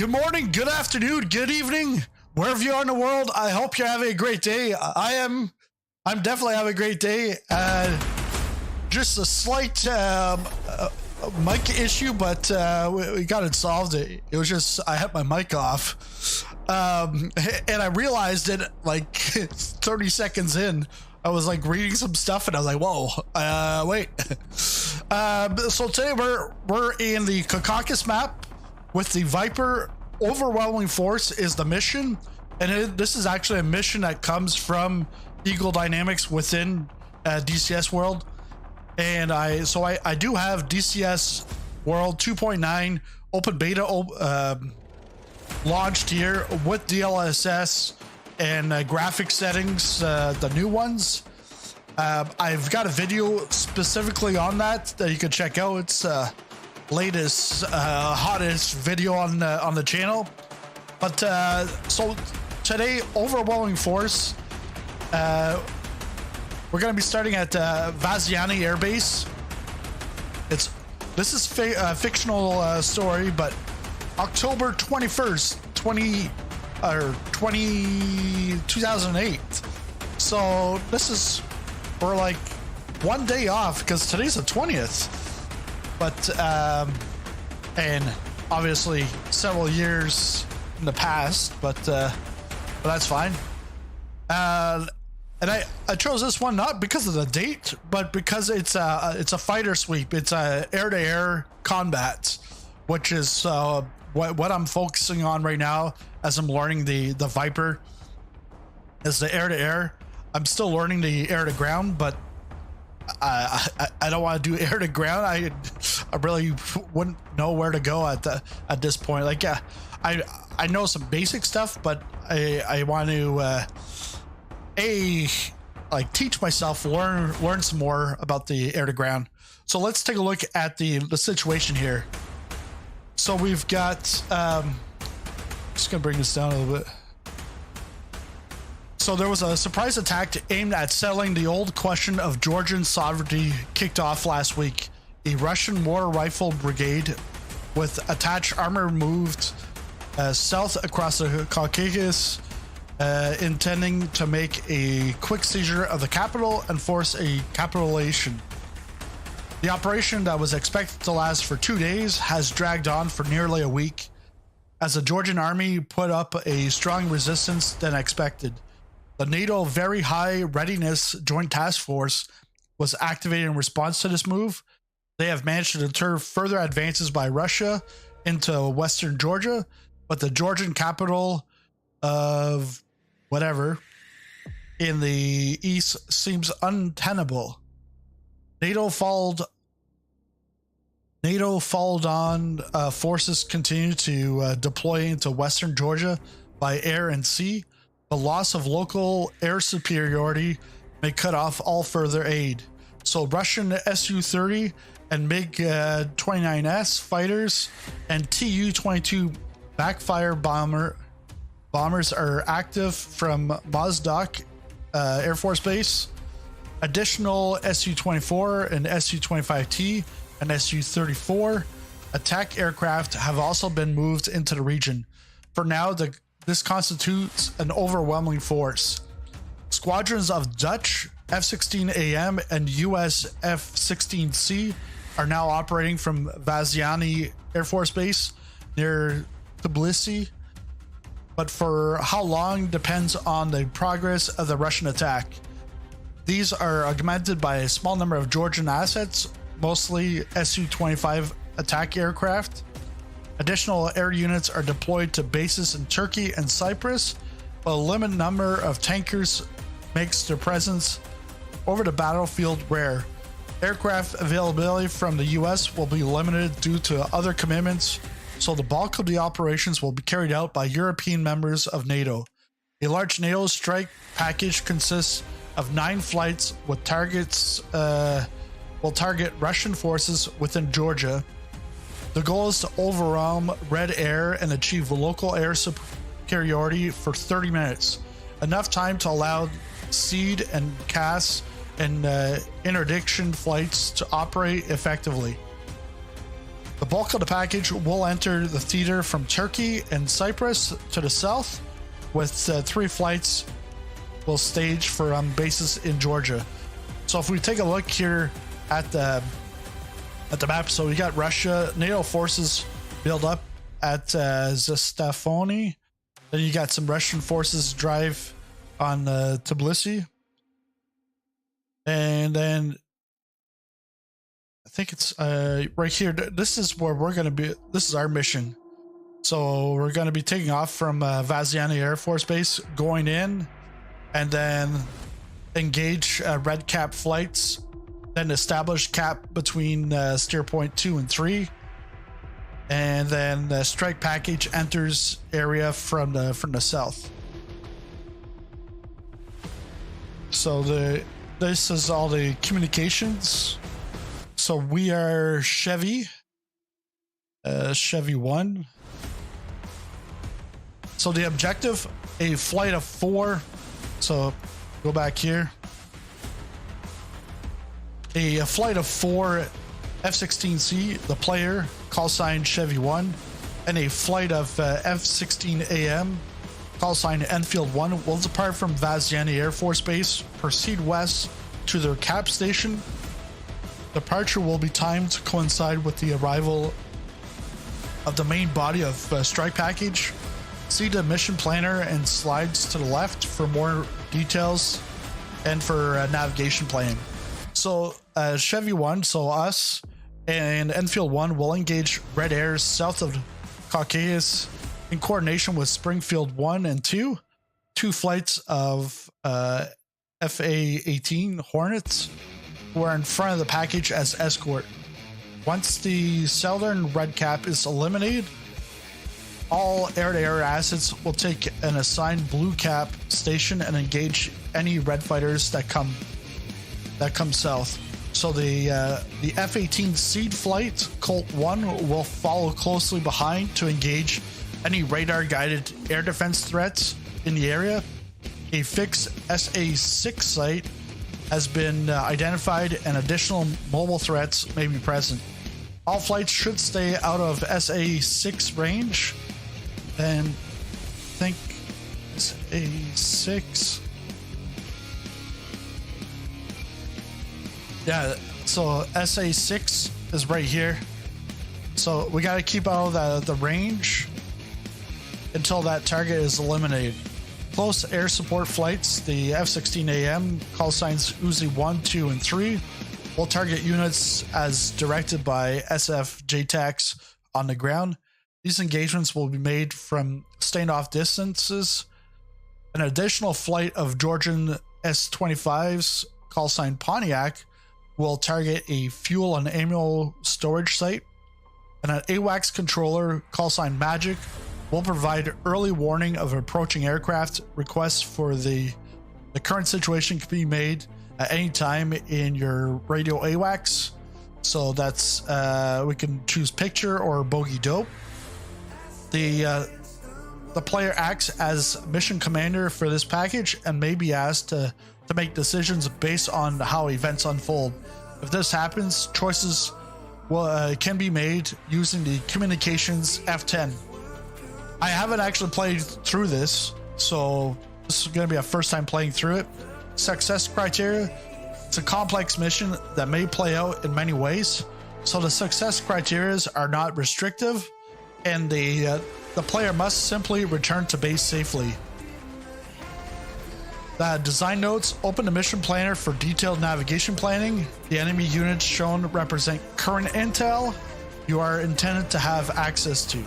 Good morning, good afternoon, good evening, wherever you are in the world. I hope you're having a great day. I'm definitely having a great day. Just a slight mic issue, but we got it solved. It was just I had my mic off, and I realized it like 30 seconds in. I was like reading some stuff, and I was like, "Whoa, wait." So today we're in the Caucacus map with the Viper. Overwhelming force is the mission, and this is actually a mission that comes from Eagle Dynamics within DCS world. And I do have DCS World 2.9 open beta launched here with DLSS and graphic settings, the new ones. I've got a video specifically on that you can check out. It's latest hottest video on the channel. But so today, overwhelming force, we're going to be starting at Vaziani Airbase. This is fictional story, but October 21st 2008. So we're like one day off because today's the 20th. But and obviously several years in the past, but that's fine. And I chose this one not because of the date, but because it's a fighter sweep. It's a air-to-air combat, which is what I'm focusing on right now as I'm learning the Viper. Is the air-to-air. I'm still learning the air-to-ground, but I don't want to do air to ground. I really wouldn't know where to go at this point. Like, yeah, I know some basic stuff, but I want to teach myself, learn some more about the air to ground. So let's take a look at the situation here. So we've got just gonna bring this down a little bit. So there was a surprise attack aimed at settling the old question of Georgian sovereignty kicked off last week. The Russian Motor Rifle Brigade with attached armor moved south across the Caucacus, intending to make a quick seizure of the capital and force a capitulation. The operation that was expected to last for 2 days has dragged on for nearly a week, as the Georgian Army put up a strong resistance than expected. The NATO Very High Readiness Joint Task Force was activated in response to this move. They have managed to deter further advances by Russia into western Georgia, but the Georgian capital of whatever in the east seems untenable. NATO followed on. Forces continue to deploy into western Georgia by air and sea. The loss of local air superiority may cut off all further aid. So Russian Su-30 and MiG-29S fighters and Tu-22 backfire bombers are active from Mozdok Air Force Base. Additional Su-24 and Su-25T and Su-34 attack aircraft have also been moved into the region. For now, this constitutes an overwhelming force. Squadrons of Dutch F-16 AM and US F-16C are now operating from Vaziani Air Force Base near Tbilisi, but for how long depends on the progress of the Russian attack. These are augmented by a small number of Georgian assets, mostly Su-25 attack aircraft. Additional air units are deployed to bases in Turkey and Cyprus, but a limited number of tankers makes their presence over the battlefield rare. Aircraft availability from the US will be limited due to other commitments, so the bulk of the operations will be carried out by European members of NATO. A large NATO strike package consists of 9 flights with will target Russian forces within Georgia. The goal is to overwhelm Red Air and achieve local air superiority for 30 minutes, enough time to allow seed and CAS and interdiction flights to operate effectively. The bulk of the package will enter the theater from Turkey and Cyprus to the south, with 3 flights will stage for bases in Georgia. So if we take a look here at the map, so we got Russia, NATO forces build up at Zastafoni. Then you got some Russian forces drive on Tbilisi. And then I think it's right here. This is where we're going to be. This is our mission. So we're going to be taking off from Vaziani Air Force Base, going in, and then engage red cap flights, then establish cap between steer point 2 and 3, and then the strike package enters area from the south. So this is all the communications. So we are Chevy 1. So the objective, a flight of 4. So go back here. A flight of 4 F-16C, the player, call sign Chevy 1, and a flight of F-16 AM, call sign Enfield 1, will depart from Vaziani Air Force Base, proceed west to their cap station. Departure will be timed to coincide with the arrival of the main body of strike package. See the mission planner and slides to the left for more details and for navigation planning. So Chevy 1, so us and Enfield 1 will engage red airs south of Caucacus in coordination with Springfield 1 and 2. 2 flights of FA-18 Hornets were in front of the package as escort. Once the southern red cap is eliminated, all air-to-air assets will take an assigned blue cap station and engage any red fighters that come south. So the F-18 seed flight Colt 1 will follow closely behind to engage any radar-guided air defense threats in the area. A fixed SA-6 site has been identified and additional mobile threats may be present. All flights should stay out of SA-6 range. And I think SA-6. Yeah, so SA-6 is right here. So we got to keep out of the range until that target is eliminated. Close air support flights, the F-16 AM, call signs Uzi 1, 2, and 3, will target units as directed by SF JTACs on the ground. These engagements will be made from standoff distances. An additional flight of Georgian S-25s, call sign Pontiac, will target a fuel and ammo storage site. And an AWACS controller, call sign Magic, will provide early warning of approaching aircraft. Requests for the current situation can be made at any time in your radio AWACS. So that's we can choose picture or bogey dope. The player acts as mission commander for this package and may be asked to make decisions based on how events unfold. If this happens, choices can be made using the communications F10. I haven't actually played through this, so this is going to be a first time playing through it. Success criteria. It's a complex mission that may play out in many ways, so the success criteria are not restrictive, and the player must simply return to base safely. The design notes: open the mission planner for detailed navigation planning. The enemy units shown represent current intel you are intended to have access to.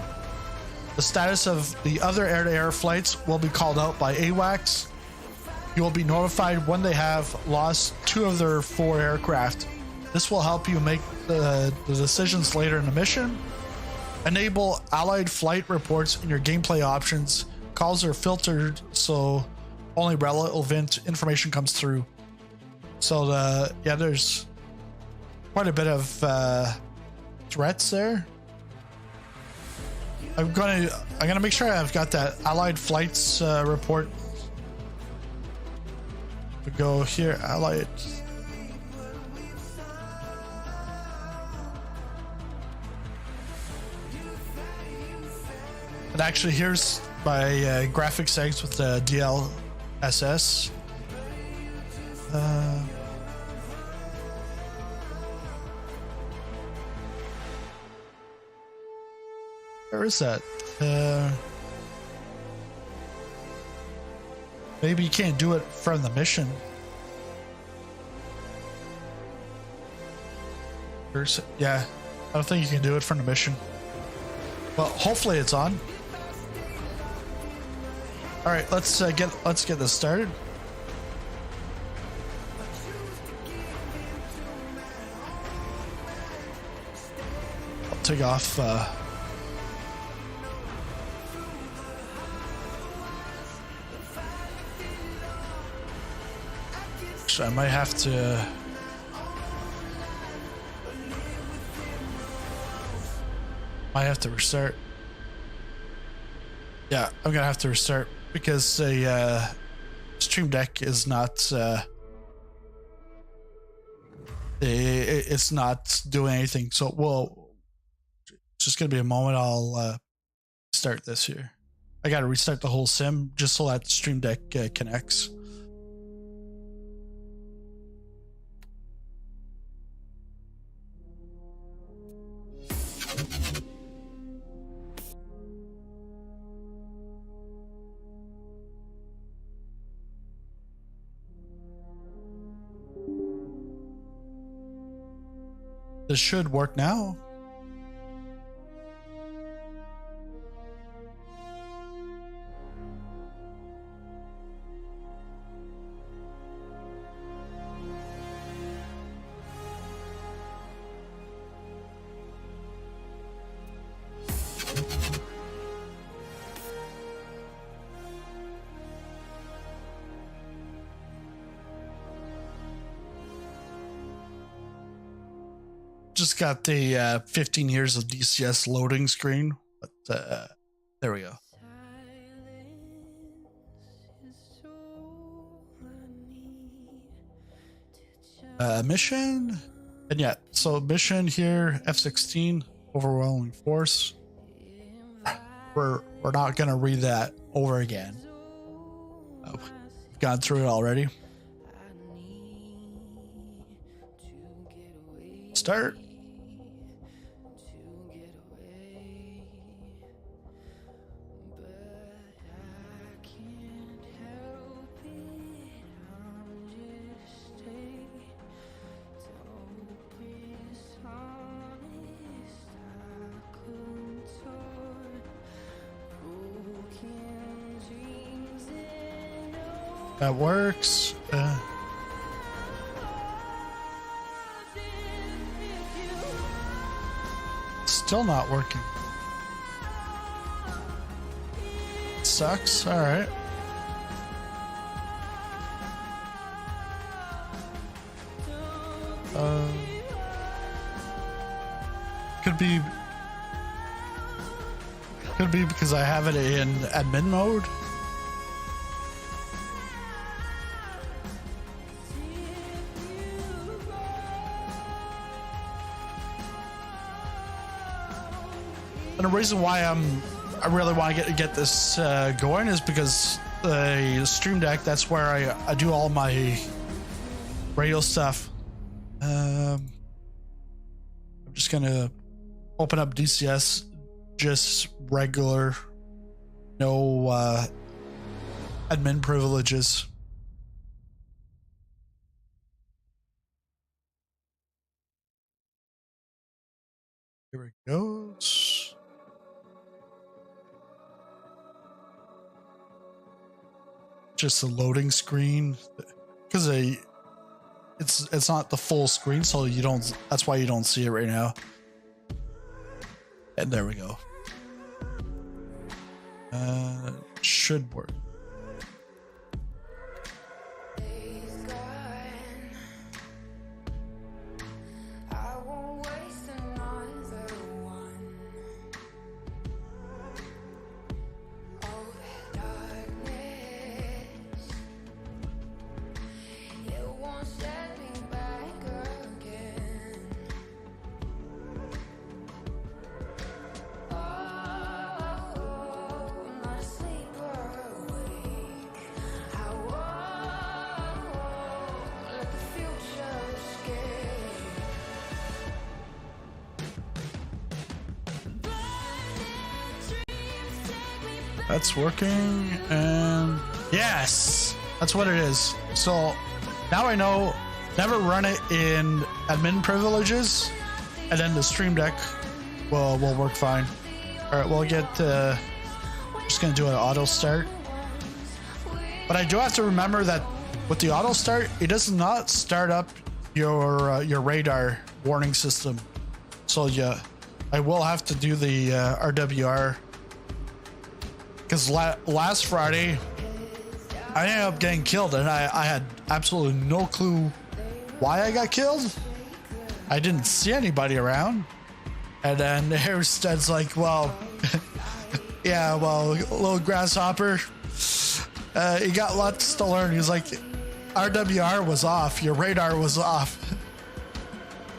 The status of the other air-to-air flights will be called out by AWACS. You will be notified when they have lost 2 of their 4 aircraft. This will help you make the decisions later in the mission. Enable allied flight reports in your gameplay options. Calls are filtered so only relevant information comes through. So there's quite a bit of threats there. I'm gonna make sure I've got that allied flights report. We go here, allied. I And actually, here's my graphic settings with the DLSS. Where is that? Maybe you can't do it from the mission. Yeah, I don't think you can do it from the mission. Well, hopefully it's on. All right, let's get this started. I'll take off. Actually, I might have to. I have to restart. Yeah, I'm gonna have to restart because the Stream Deck is not. It's not doing anything. So, it's just gonna be a moment. I'll start this here. I gotta restart the whole sim just so that Stream Deck connects. This should work now. Just got the 15 years of DCS loading screen, but there we go. Mission, and yeah, so mission here, F-16, overwhelming force. We're not gonna read that over again. We've gone through it already. Start. That works. Still not working. Sucks. All right. Could be because I have it in admin mode. And the reason why I really want to get this going is because the Stream Deck, that's where I do all my radio stuff. I'm just gonna open up DCS, just regular, no admin privileges. Here it goes. Just a loading screen, because it's not the full screen, so you don't. That's why you don't see it right now. And there we go. Should work. That's working, and yes, that's what it is. So now I know, never run it in admin privileges, and then the stream deck will work fine. All right, we'll get, just gonna do an auto start. But I do have to remember that with the auto start, it does not start up your radar warning system. So yeah, I will have to do the RWR. Because last Friday, I ended up getting killed, and I had absolutely no clue why I got killed. I didn't see anybody around. And then Harrstead's like, well, yeah, well, little grasshopper, you got lots to learn. He's like, RWR was off, your radar was off.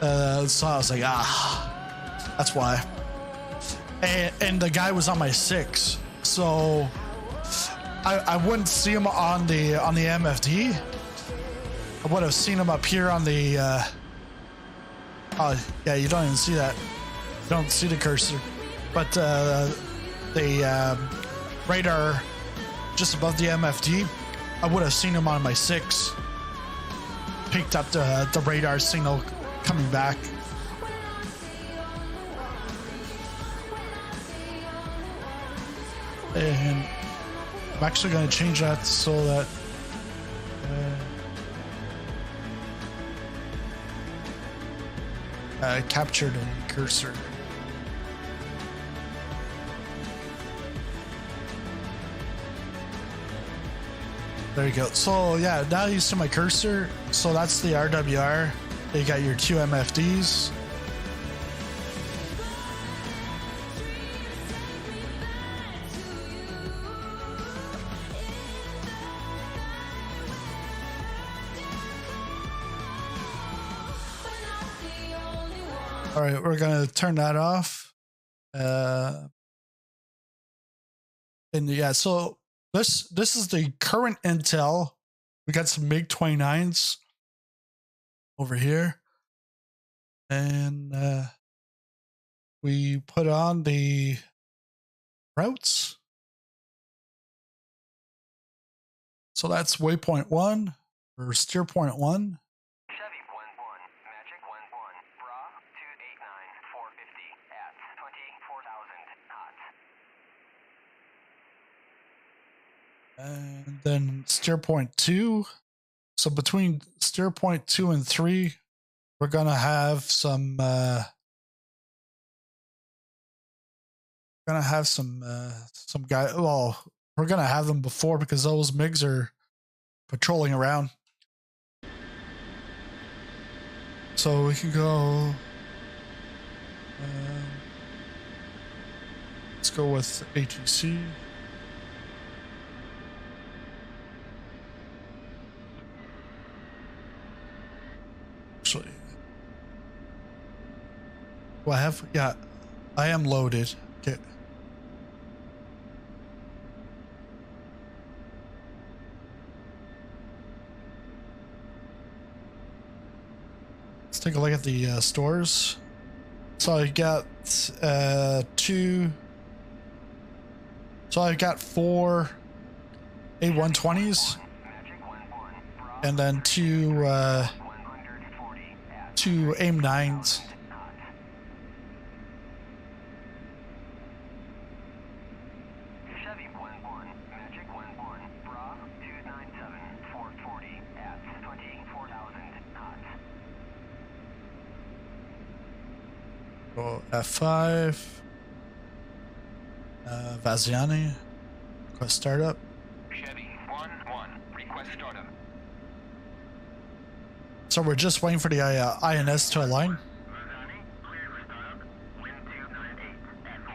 So I was like, that's why. And the guy was on my 6. So I wouldn't see him on the MFD. I would have seen him up here on the oh yeah, you don't even see that. You don't see the cursor. But the radar just above the MFD, I would have seen him on my 6. Picked up the radar signal coming back. And I'm actually going to change that so that captured a cursor. There you go. So yeah, now you see my cursor. So that's the RWR. You got your 2 MFDs. All right, we're gonna turn that off. And yeah, so this is the current intel. We got some MiG-29s over here, and we put on the routes. So that's waypoint 1 or steer point 1. And then steer point 2. So between steer point 2 and 3, we're gonna have some guy. Well, we're gonna have them before because those MiGs are patrolling around. So we can go. Let's go with ATC. Actually, well, I am loaded. Okay. Let's take a look at the stores. So I got 2. So I got 4 A120s, and then 2 AIM-9s. Go F5. Vaziani. Request startup. Chevy 1-1. Request startup. So we're just waiting for the INS to align. Vaziani, cleared for startup. Wind 298 at 4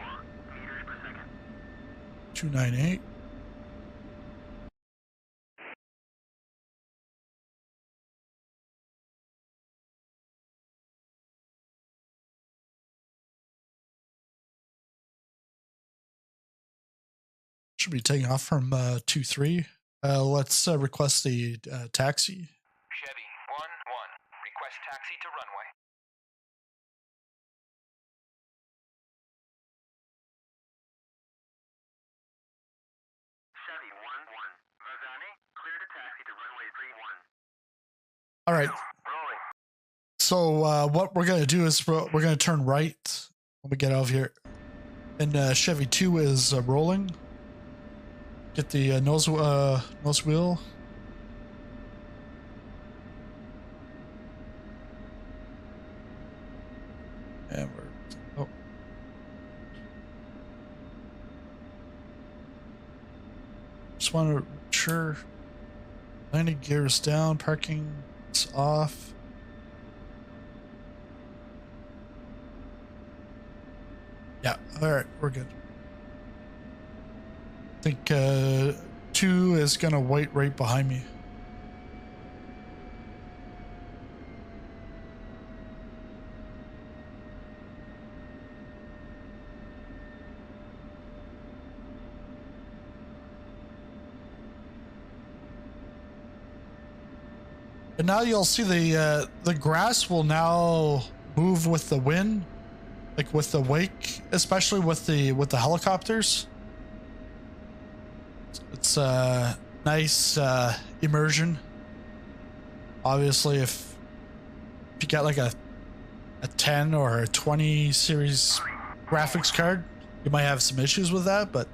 meters per second. 298. Should be taking off from 23. Let's request the taxi. Chevy 1-1. Request taxi to runway. All right. So what we're going to do is we're going to turn right when we get out of here. And Chevy 2 is rolling. Get the nose wheel. And we're... Oh. Just want to make sure landing gear is down, parking is off. Yeah, all right, we're good. I think 2 is gonna wait right behind me. And now you'll see the grass will now move with the wind, like with the wake, especially with the helicopters. It's nice immersion. Obviously, if you got like a 10 or a 20 series graphics card, you might have some issues with that, but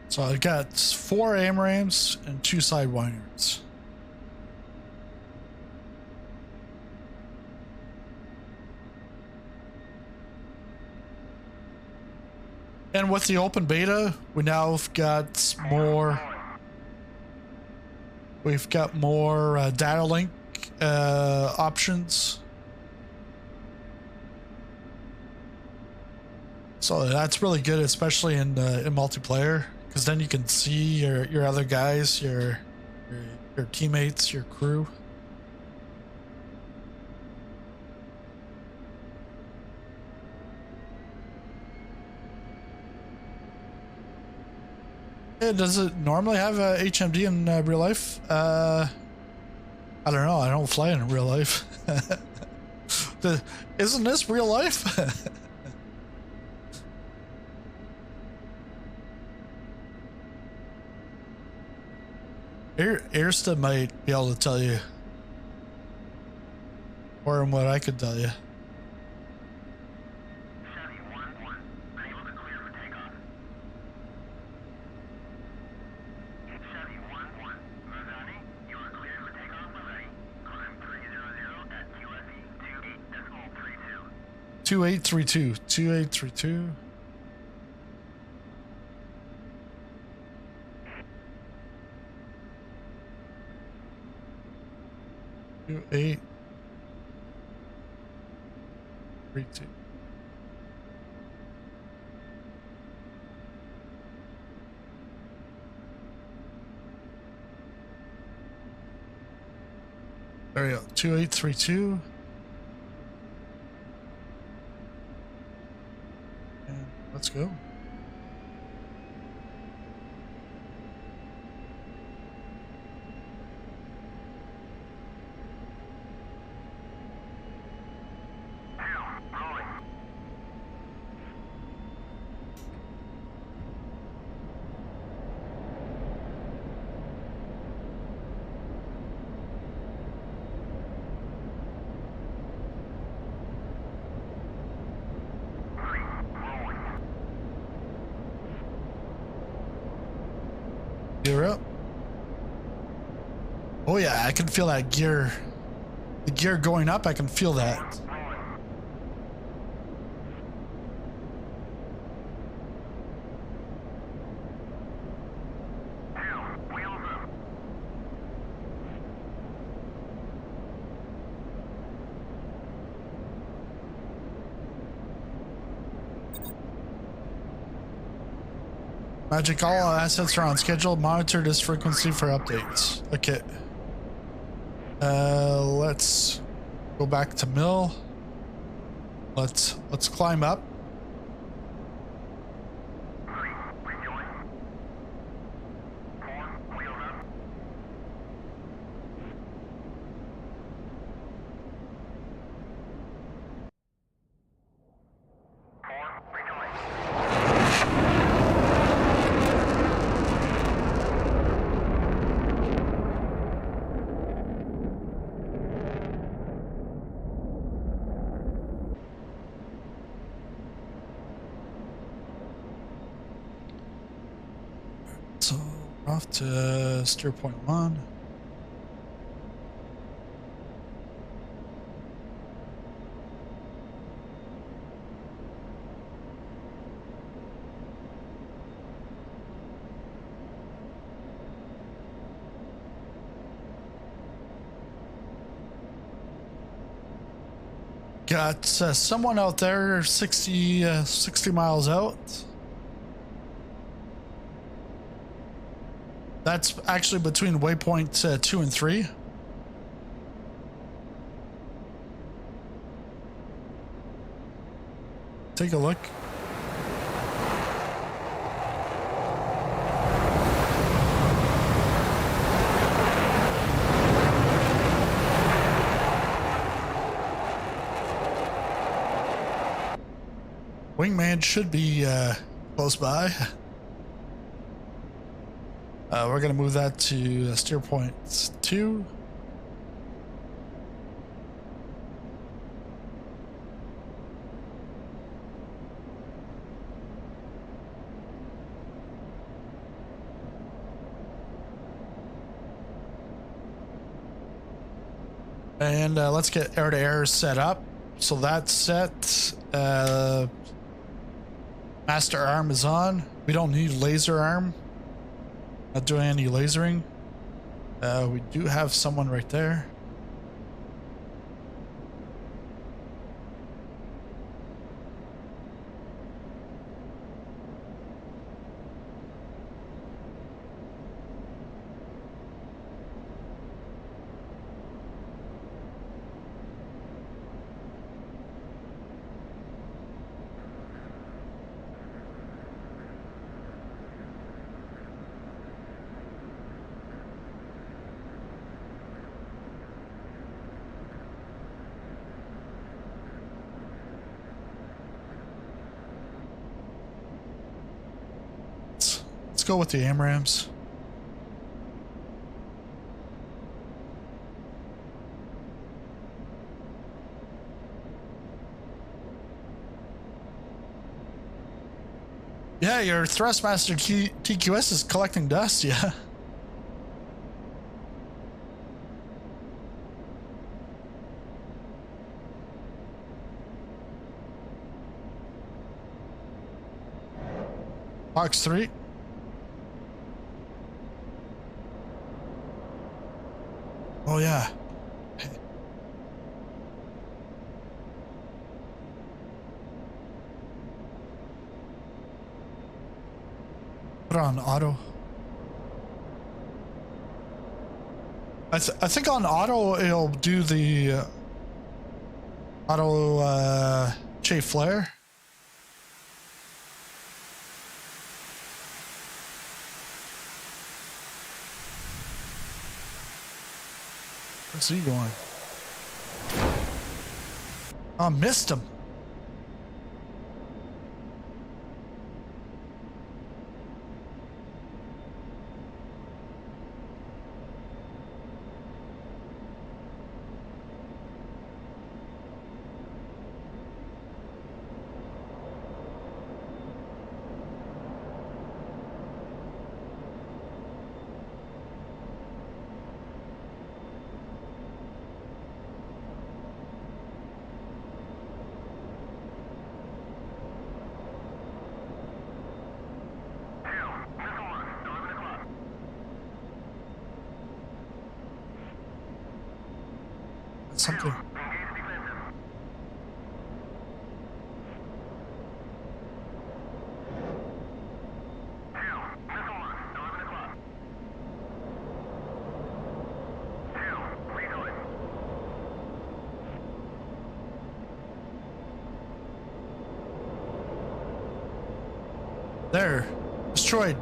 so I got 4 AMRAAMs and 2 Sidewinders. And with the open beta, we now have got more. We've got more data link options. So that's really good, especially in multiplayer. Because then you can see your other guys, your teammates, your crew. Yeah, does it normally have a HMD in real life? I don't know. I don't fly in real life. Isn't this real life? Airsta might be able to tell you more than what I could tell you. Chevy 1-1, unable to clear for takeoff. Chevy 1-1, Vaziani, you are cleared for takeoff when ready. Climb 300 at QSE 28.32. 2832. 2832. There we go. 2832. And let's go. Gear up. Oh yeah, I can feel that gear. The gear going up, I can feel that. Magic, all assets are on schedule. Monitor this frequency for updates. Okay. Let's go back to mill. Let's climb up. 3, rejoin. 4, wheels up. 4, rejoin. So we're off to steer point 1. Got someone out there 60 miles out. That's actually between waypoint 2 and 3. Take a look. Wingman should be close by. We're going to move that to steer point 2. And let's get air-to-air set up. So that's set. Master arm is on. We don't need laser arm. Not doing any lasering. We do have someone right there. Let's go with the AMRAAMs. Yeah, your Thrustmaster TQS is collecting dust, yeah. Box 3. Oh yeah. Put on auto. I think on auto it'll do the auto chafe flare. Where's he going? Oh, missed him. Something. There. Destroyed.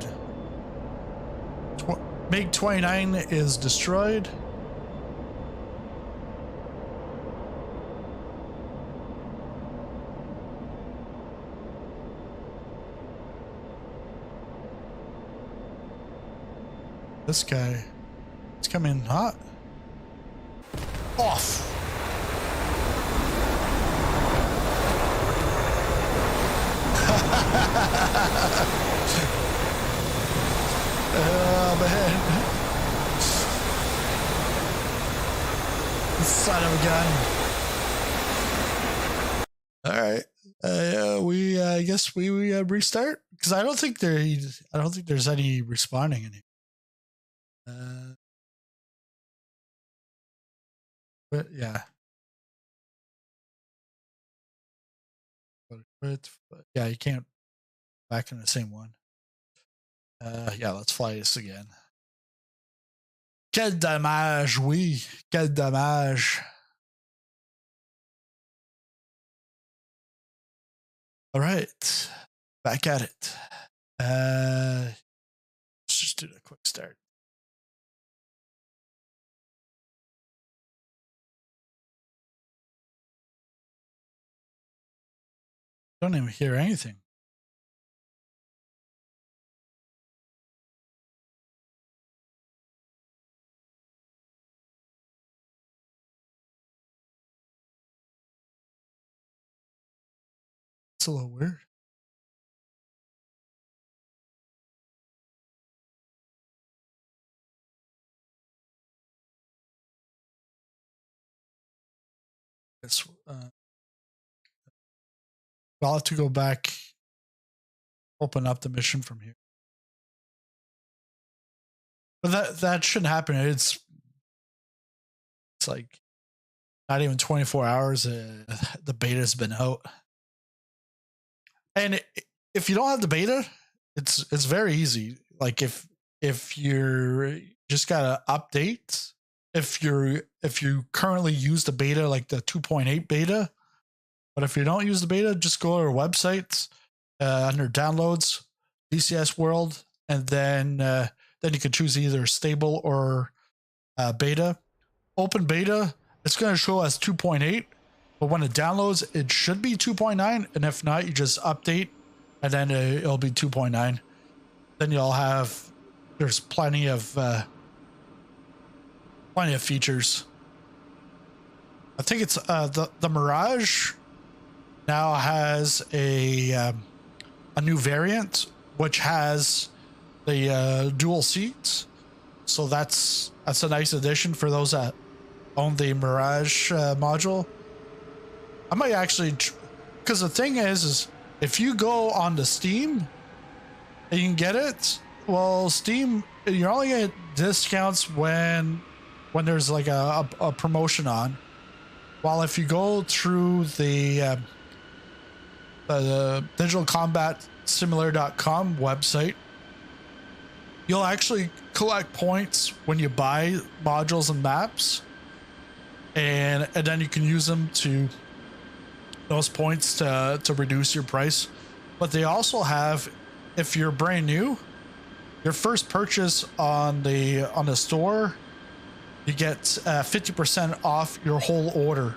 MiG-29 is destroyed. This guy is coming hot. Off. Oh man. Son of a gun. All right. I guess we restart because I don't think there's any responding in here. But yeah. But yeah, you can't back in the same one. Yeah, let's fly this again. Quel dommage, oui. Quel dommage. All right. Back at it. Let's just do a quick start. Don't even hear anything. It's a little weird. Guess, I'll have to go back, open up the mission from here. But that shouldn't happen. It's like not even 24 hours. The beta's been out, and if you don't have the beta, it's very easy. Like if you're just gotta update. If you currently use the beta, like the 2.8 beta, but if you don't use the beta, just go to our website under downloads, DCS World, and then you can choose either stable or beta. Open beta, it's going to show as 2.8, but when it downloads, it should be 2.9, and if not, you just update, and then it'll be 2.9. Then you'll have there's plenty of features. I think it's the Mirage now has a new variant which has the dual seats, so that's a nice addition for those that own the Mirage module. I might actually, because the thing is if you go on to Steam and you can get it, well, Steam, you're only gonna get discounts when there's like a promotion on. While if you go through the digitalcombatsimulator.com website, you'll actually collect points when you buy modules and maps, and then you can use them to those points to reduce your price. But they also have, if you're brand new, your first purchase on the store, you get 50% off your whole order.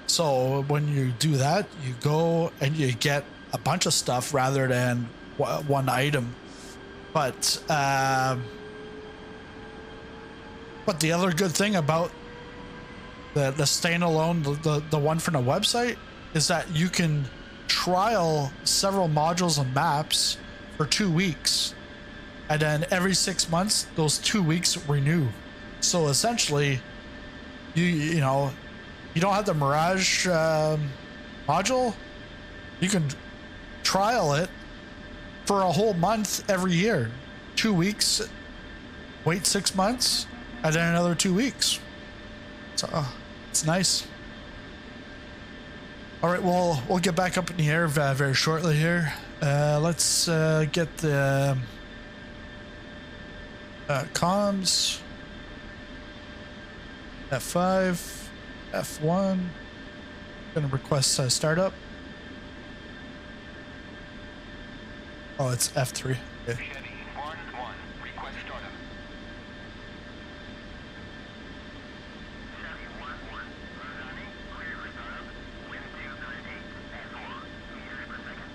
So when you do that, you go and you get a bunch of stuff rather than one item. But the other good thing about the standalone, the one from the website, is that you can trial several modules and maps for 2 weeks, and then every 6 months those 2 weeks renew. So essentially, you know, you don't have the Mirage module, you can trial it for a whole month every year. 2 weeks, wait 6 months, and then another 2 weeks. So it's nice. All right, we'll get back up in the air very shortly here. Let's get the comms. F5, F1. Gonna request startup. Oh, it's F3. Okay. Chevy 1-1, request startup. Chevy 1-1, Vaziani, clear for startup. Wind 298 at 4 meters per second.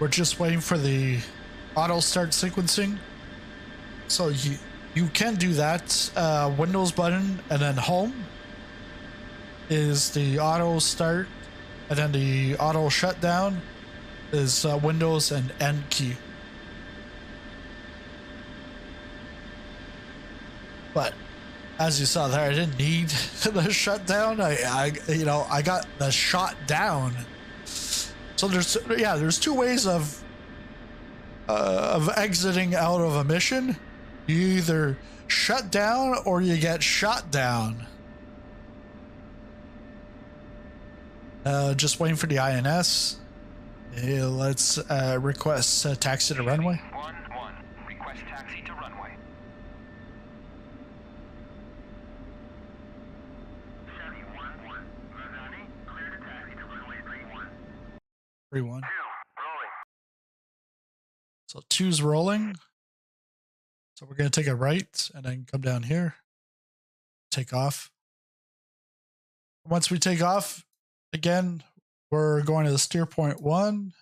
We're just waiting for the auto start sequencing. So you can do that. Windows button and then home is the auto start, and then the auto shutdown is Windows and N key. But as you saw there, I didn't need the shutdown. I got the shot down. So there's two ways of exiting out of a mission. You either shut down or you get shot down. Just waiting for the INS. Let's request taxi to runway. 1-1, request taxi to runway. Chevy 1-1, Vaziani, clear to taxi to runway 31. 3-1. 2, rolling. So 2's rolling. So we're going to take a right and then come down here. Take off. Once we take off, again, we're going to the steer point 1.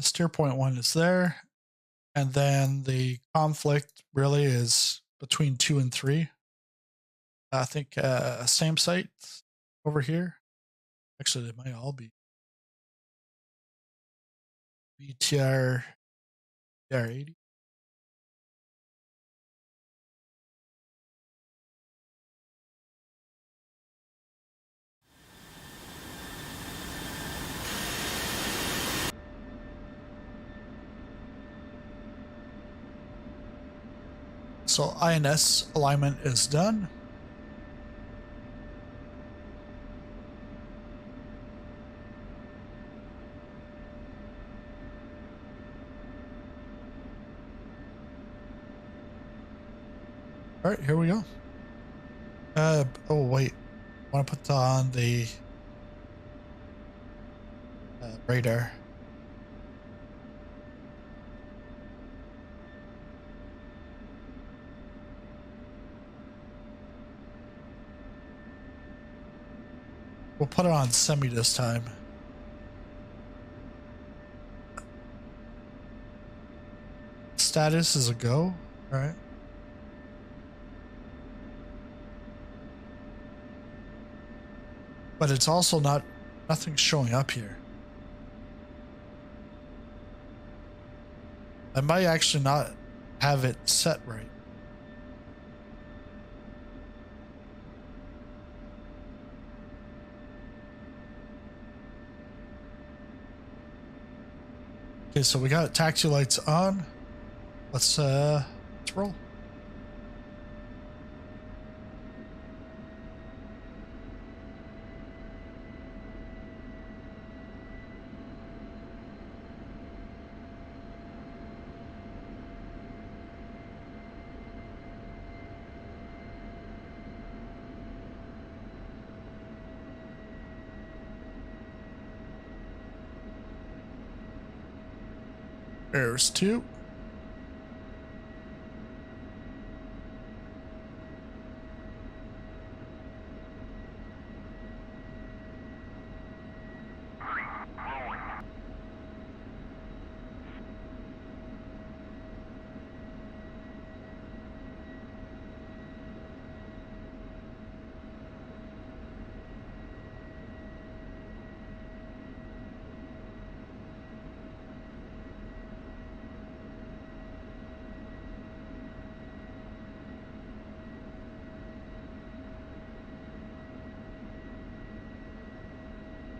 Steer point 1 is there. And then the conflict really is between 2 and 3. I think same site over here. Actually, they might all be. BTR 80. So INS alignment is done. All right, here we go. Oh wait, I want to put on the radar. We'll put it on semi this time. Status is a go. All right. But it's also nothing's showing up here. I might actually not have it set right. Okay, so we got taxi lights on. Let's roll. There's 2.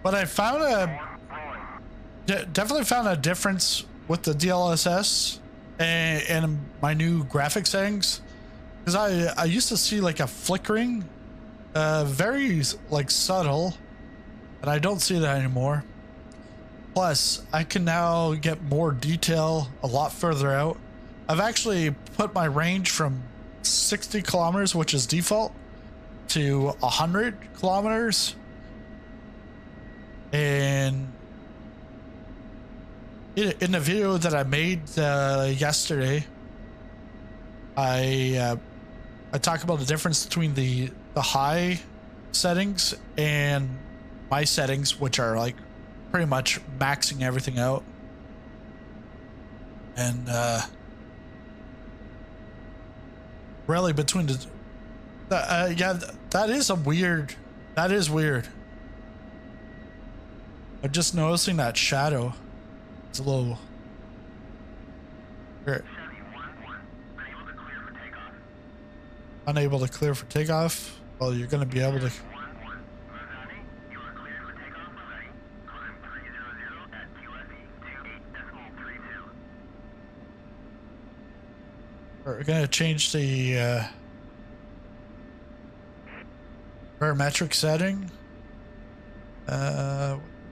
But I found definitely found a difference with the DLSS and my new graphic settings, because I used to see like a flickering, very like subtle, and I don't see that anymore. Plus, I can now get more detail a lot further out. I've actually put my range from 60 kilometers, which is default, to 100 kilometers. And in the video that I made yesterday, I talk about the difference between the high settings and my settings, which are like pretty much maxing everything out. And really between yeah, that is weird. That is weird. I'm just noticing that shadow. It's a little. Here. Unable to clear for takeoff. Well, you're going to be able to. We're going to change the parametric setting.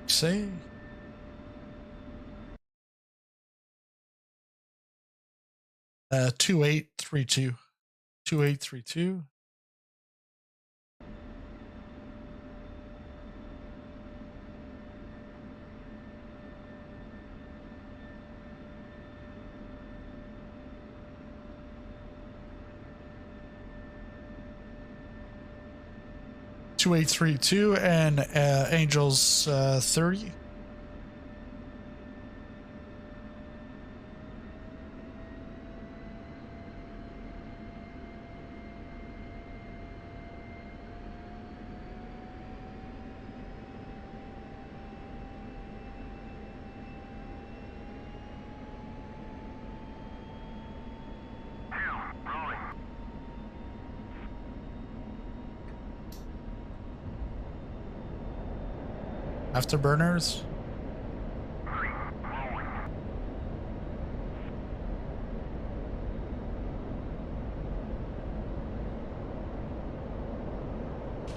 Say 2832. 2832. And Angels 30. Afterburners.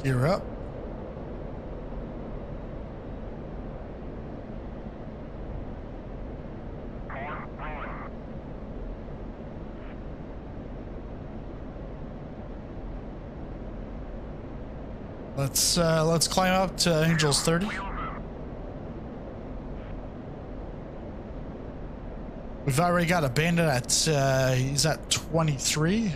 Gear up. Let's climb up to Angels 30. We've already got a bandit at he's at 23.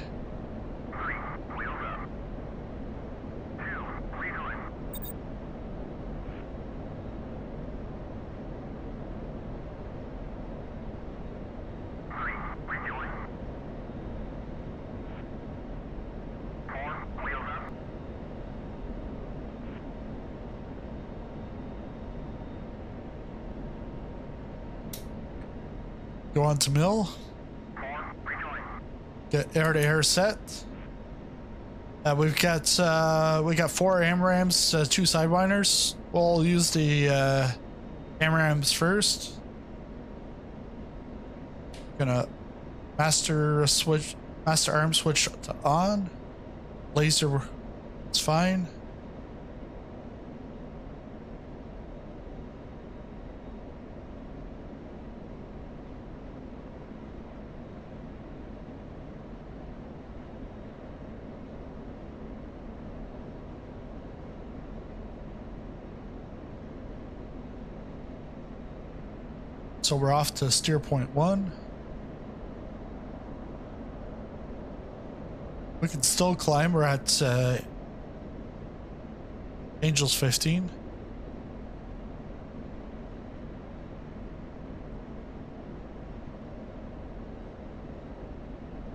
Go on to mill. Get air to air set. We got 4 AMRAAMs, 2 sidewinders. We'll use the AMRAAMs first. Gonna master arm switch to on. Laser, it's fine. So we're off to steer point 1. We can still climb. We're at Angels 15.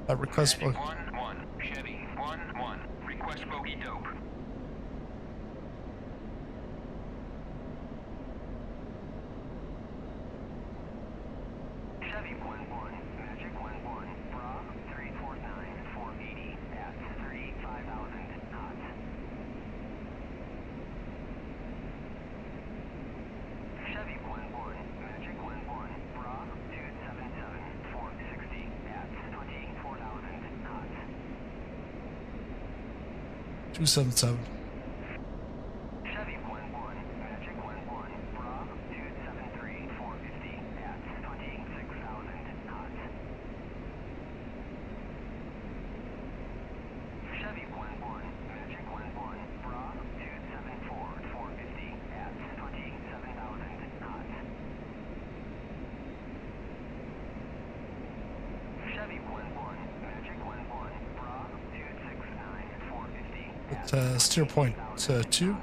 Request bogey. 1-1. Chevy 1-1. Request bogey dope. Chevy 1-1. Magic 1-1. Bra 349 480 at 35,000 knots. Chevy 1-1. Magic 1-1. Bra 277 460 at 24,000 knots. 277. Chevy 1-1. Magic 1-1. Bra 273 450 at 26,000 knots. Steer point 2.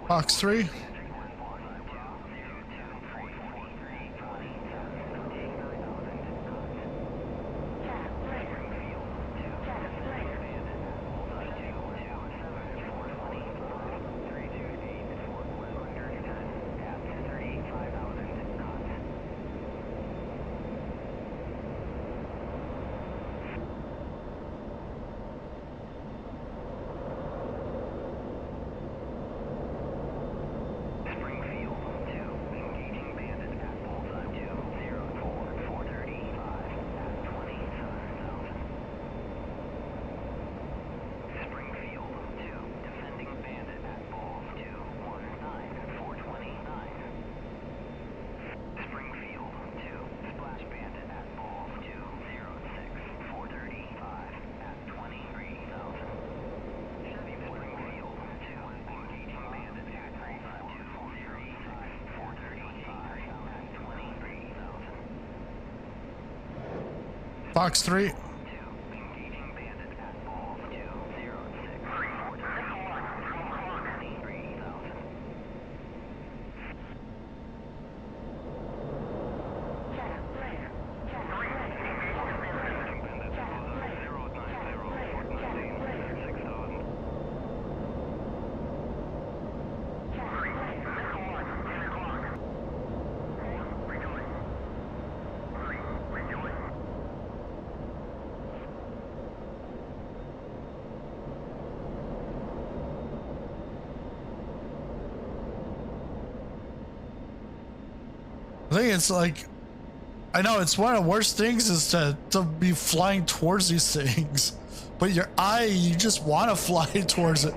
Fox 3. Fox 3. I think it's like, I know it's one of the worst things is to be flying towards these things, but your eye, you just want to fly towards it.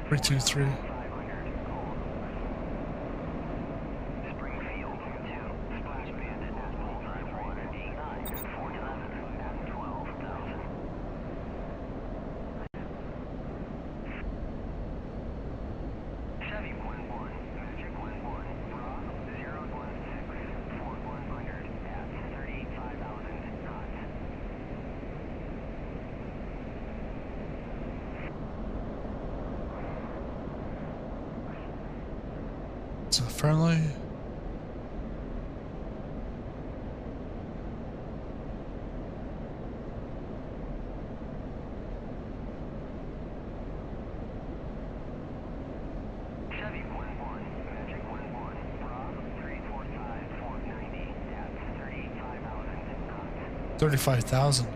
Three, two, three. It's a friendly. Chevy 1-1, Magic 1-1, Rob 345, 490, at 35,000 knots. 35,000.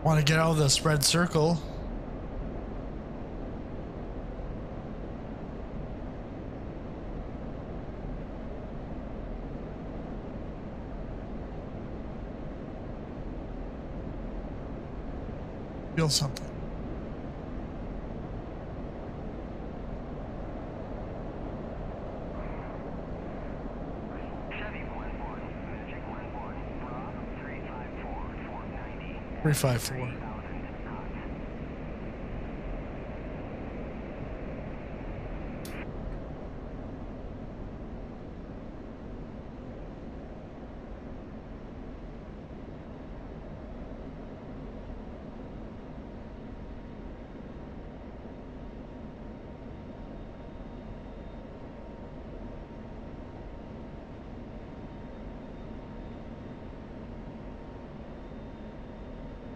Want to get out of this red circle. Feel something. Chevy 1-1, Magic 1-1, Rob 354, 490, 354. 3,000 knots.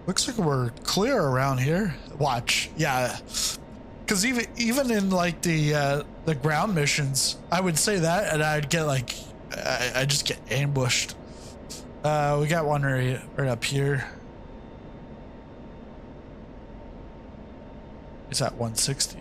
Looks like we're clear around here. Watch, yeah, because even in like the ground missions, I would say that, and I'd get like I just get ambushed. We got one right up here. It's at 160.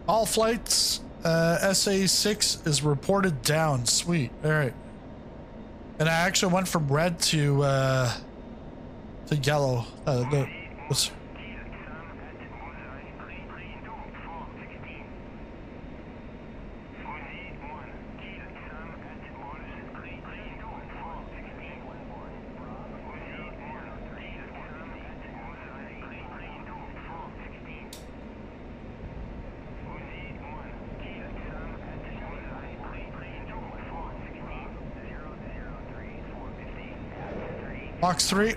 All flights, SA6 is reported down. Sweet. All right. And I actually went from red to yellow. Box 3.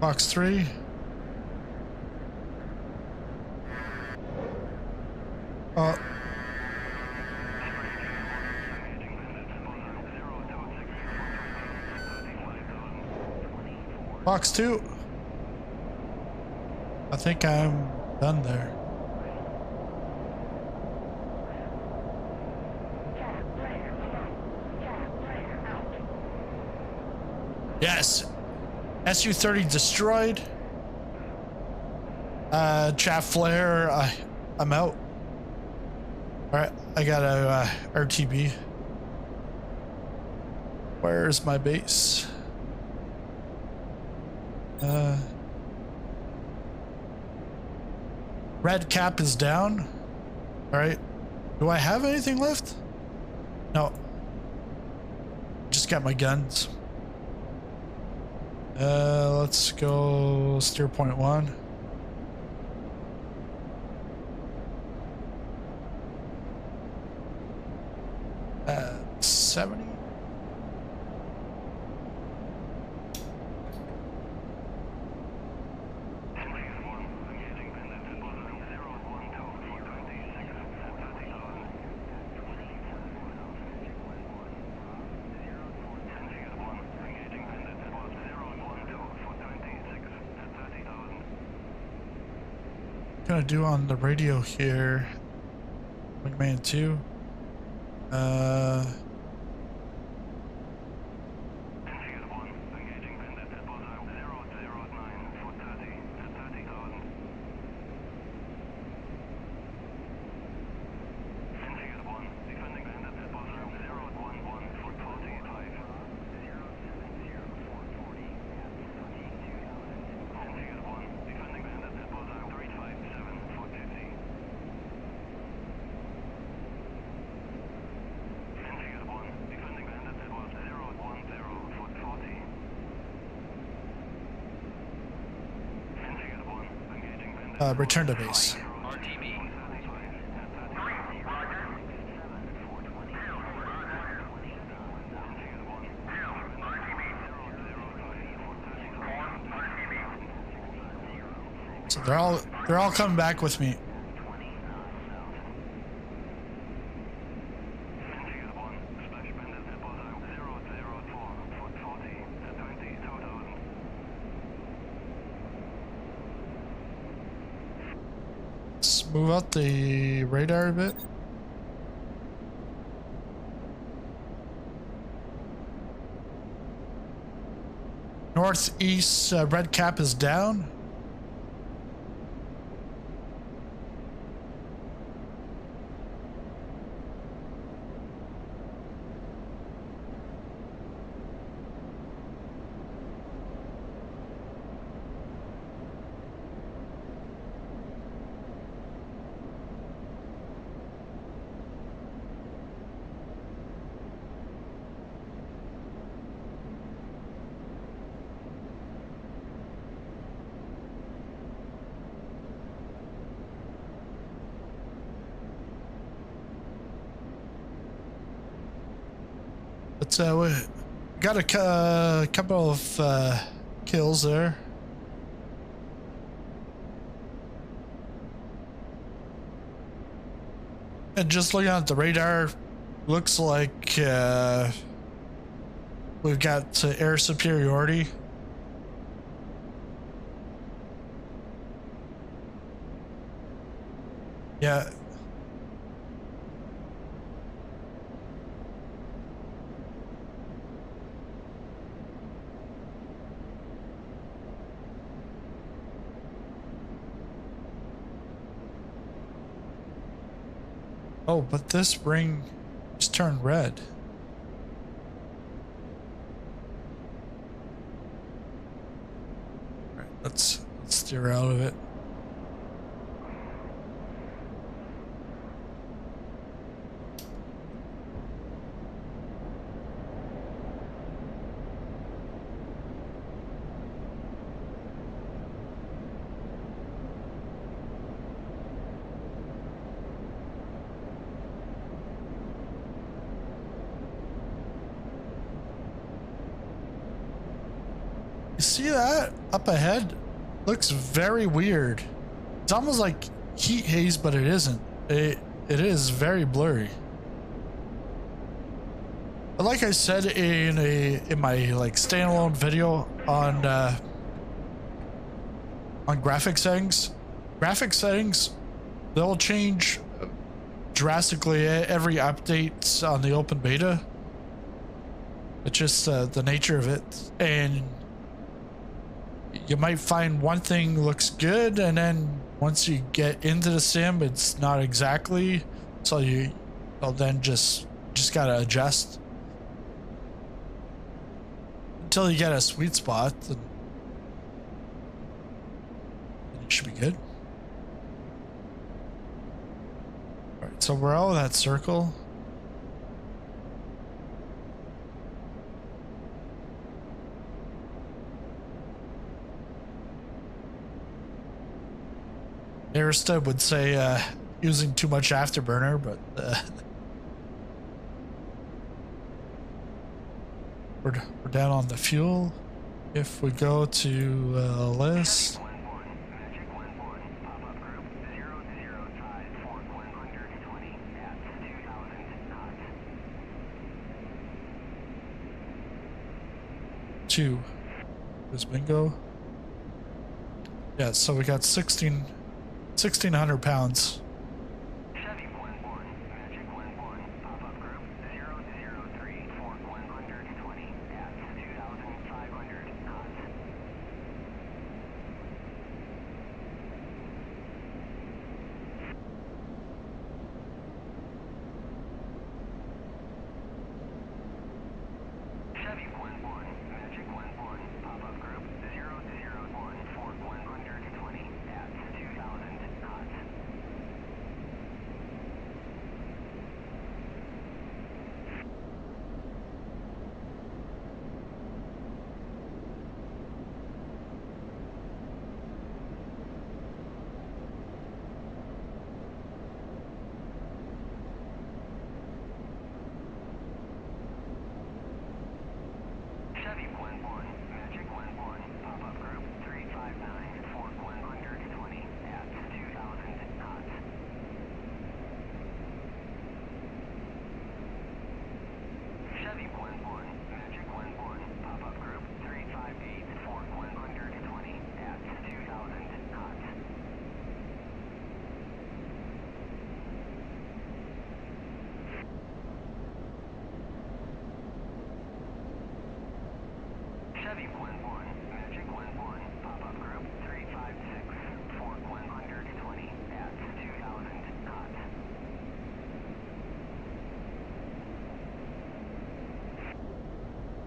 Box 3. Oh. Box 2. I think I'm done there. Yes. Su-30 destroyed. Chaff flare. I'm out. All right, I got a RTB. Where's my base? Red cap is down. All right. Do I have anything left? No. Just got my guns. Let's go steer point 1. At 70. Gonna do on the radio here, Wingman 2. Return to base. So they're all coming back with me. Move out the radar a bit. Northeast red cap is down. But we got a couple of kills there. And just looking at the radar, looks like we've got air superiority. Yeah. Oh, but this ring just turned red. All right, let's steer out of it. You see that up ahead? Looks very weird. It's almost like heat haze, but it isn't. It is very blurry. But like I said in my like standalone video on graphic settings, they'll change drastically every update on the open beta. It's just the nature of it, and you might find one thing looks good, and then once you get into the sim, it's not exactly. So you'll then just gotta adjust until you get a sweet spot, and it should be good. All right, so we're out of that circle. Arista would say using too much afterburner, but we're down on the fuel. If we go to list, there's bingo. Yeah, so we got 1,600 pounds. Chevy 11, Magic 11, pop-up group 003, Fort 120 at 2,500 knots. Chevy 11, Magic 11, pop-up group 001, Fort 120 at 2,000 knots. Chevy 11, Magic 11, pop-up group 359, Fort 120 at 2,000 knots. Chevy 11, Magic 11, pop-up group 358, Fort 120 at 2,000 knots. Chevy 11, Magic 11, pop-up group 356, Fort 120 at 2,000 knots.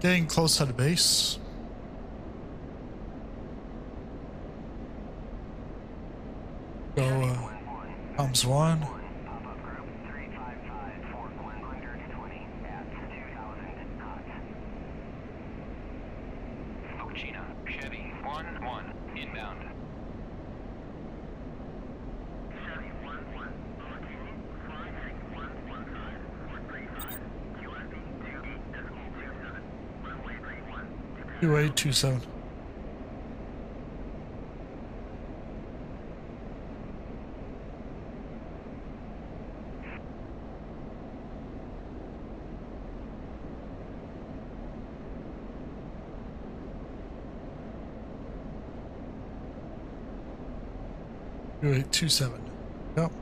Getting close to the base. Go comes one. Pop-up group 355, Fort 120 at 2,000 knots. Ochina, Chevy 11, inbound. Chevy 11, locating flying 115, Fort 35, QRP 28.27, runway 31. 2827. Wait, 27. Yep.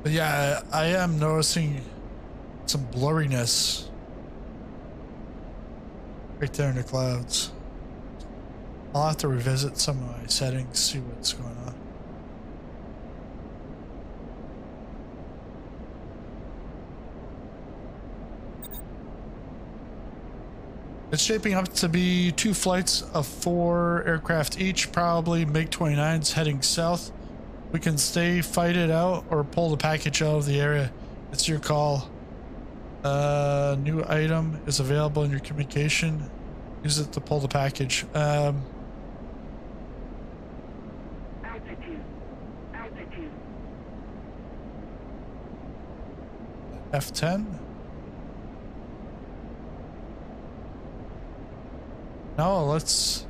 But yeah, I am noticing some blurriness right there in the clouds. I'll have to revisit some of my settings, see what's going on. It's shaping up to be 2 flights of 4 aircraft each, probably MiG-29s heading south. We can stay, fight it out, or pull the package out of the area. It's your call. New item is available in your communication. Use it to pull the package. Altitude. F10. No, let's.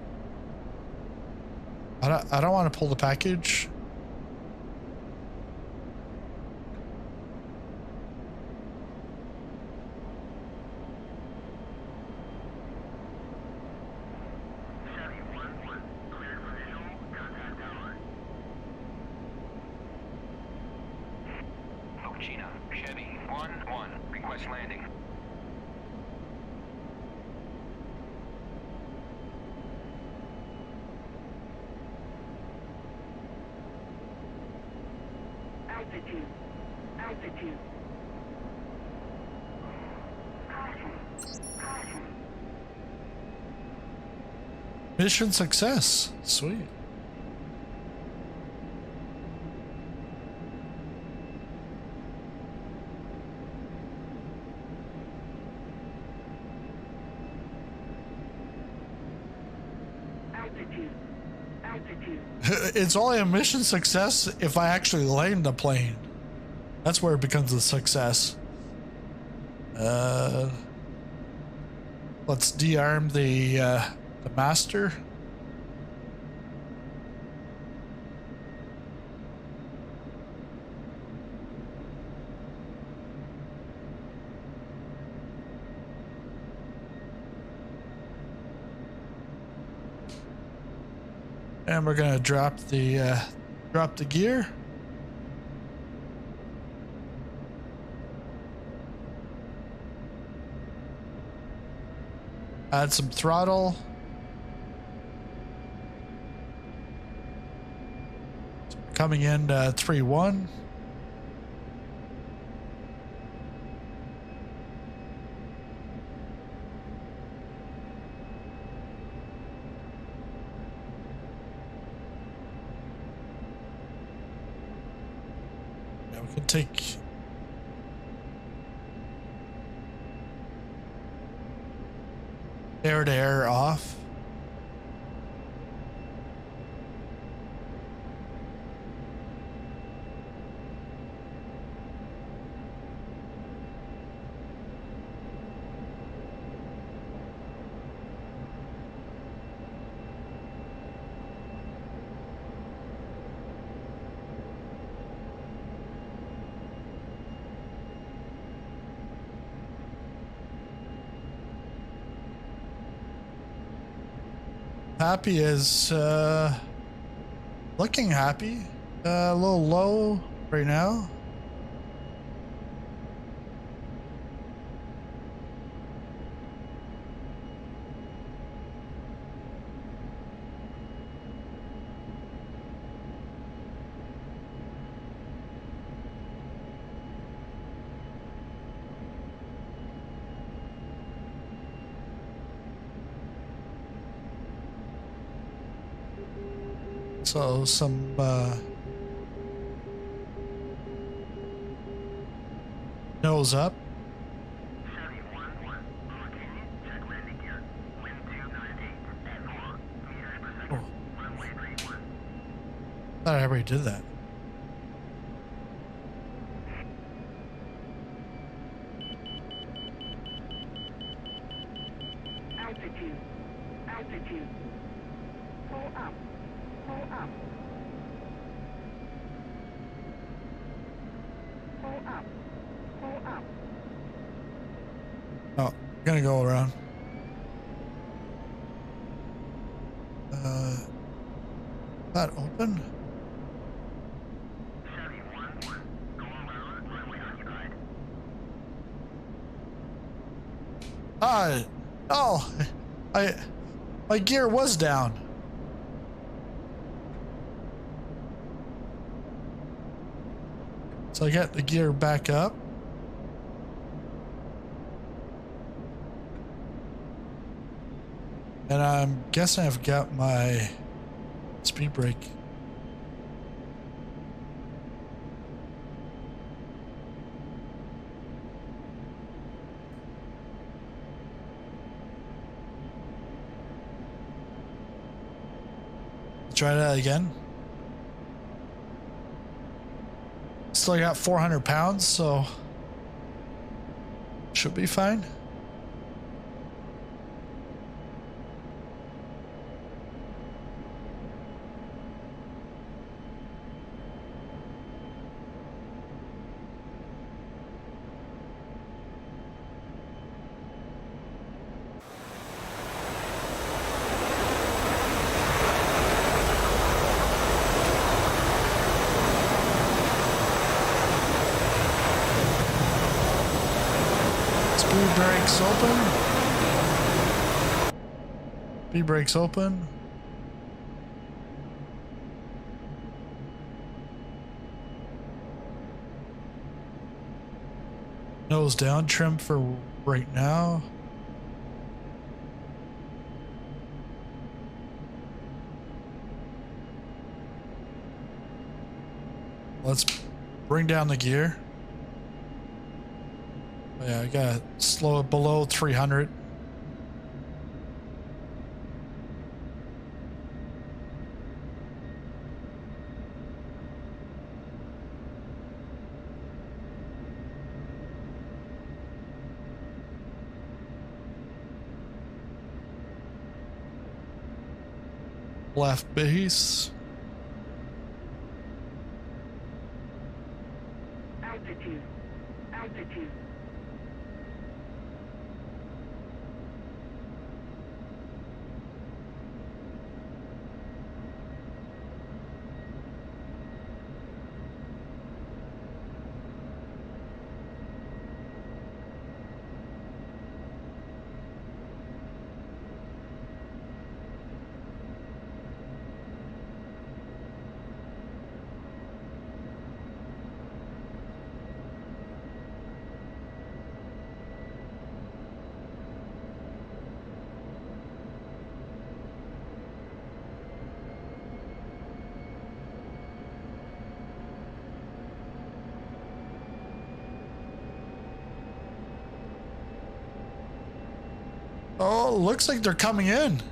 I don't want to pull the package. Fictional, Chevy 1-1, request landing. Altitude. Caution. Mission success. Sweet. Altitude. It's only a mission success if I actually land the plane. That's where it becomes a success. Let's de-arm the master. And we're gonna drop the gear. Add some throttle. Coming in 3-1. We can take air to air off. Happy is looking happy. A little low right now. So some nose up. Oh. Thought I already did that. Altitude. Pull up. Oh, gonna go around. That open? Oh, my gear was down. So I got the gear back up. And I'm guessing I've got my speed brake. Try that again. Still got 400 pounds, so should be fine. Brakes open. B brakes open. Nose down, trim for right now. Let's bring down the gear. Yeah, I gotta slow it below 300. Left base. Altitude. Altitude. Oh, looks like they're coming in.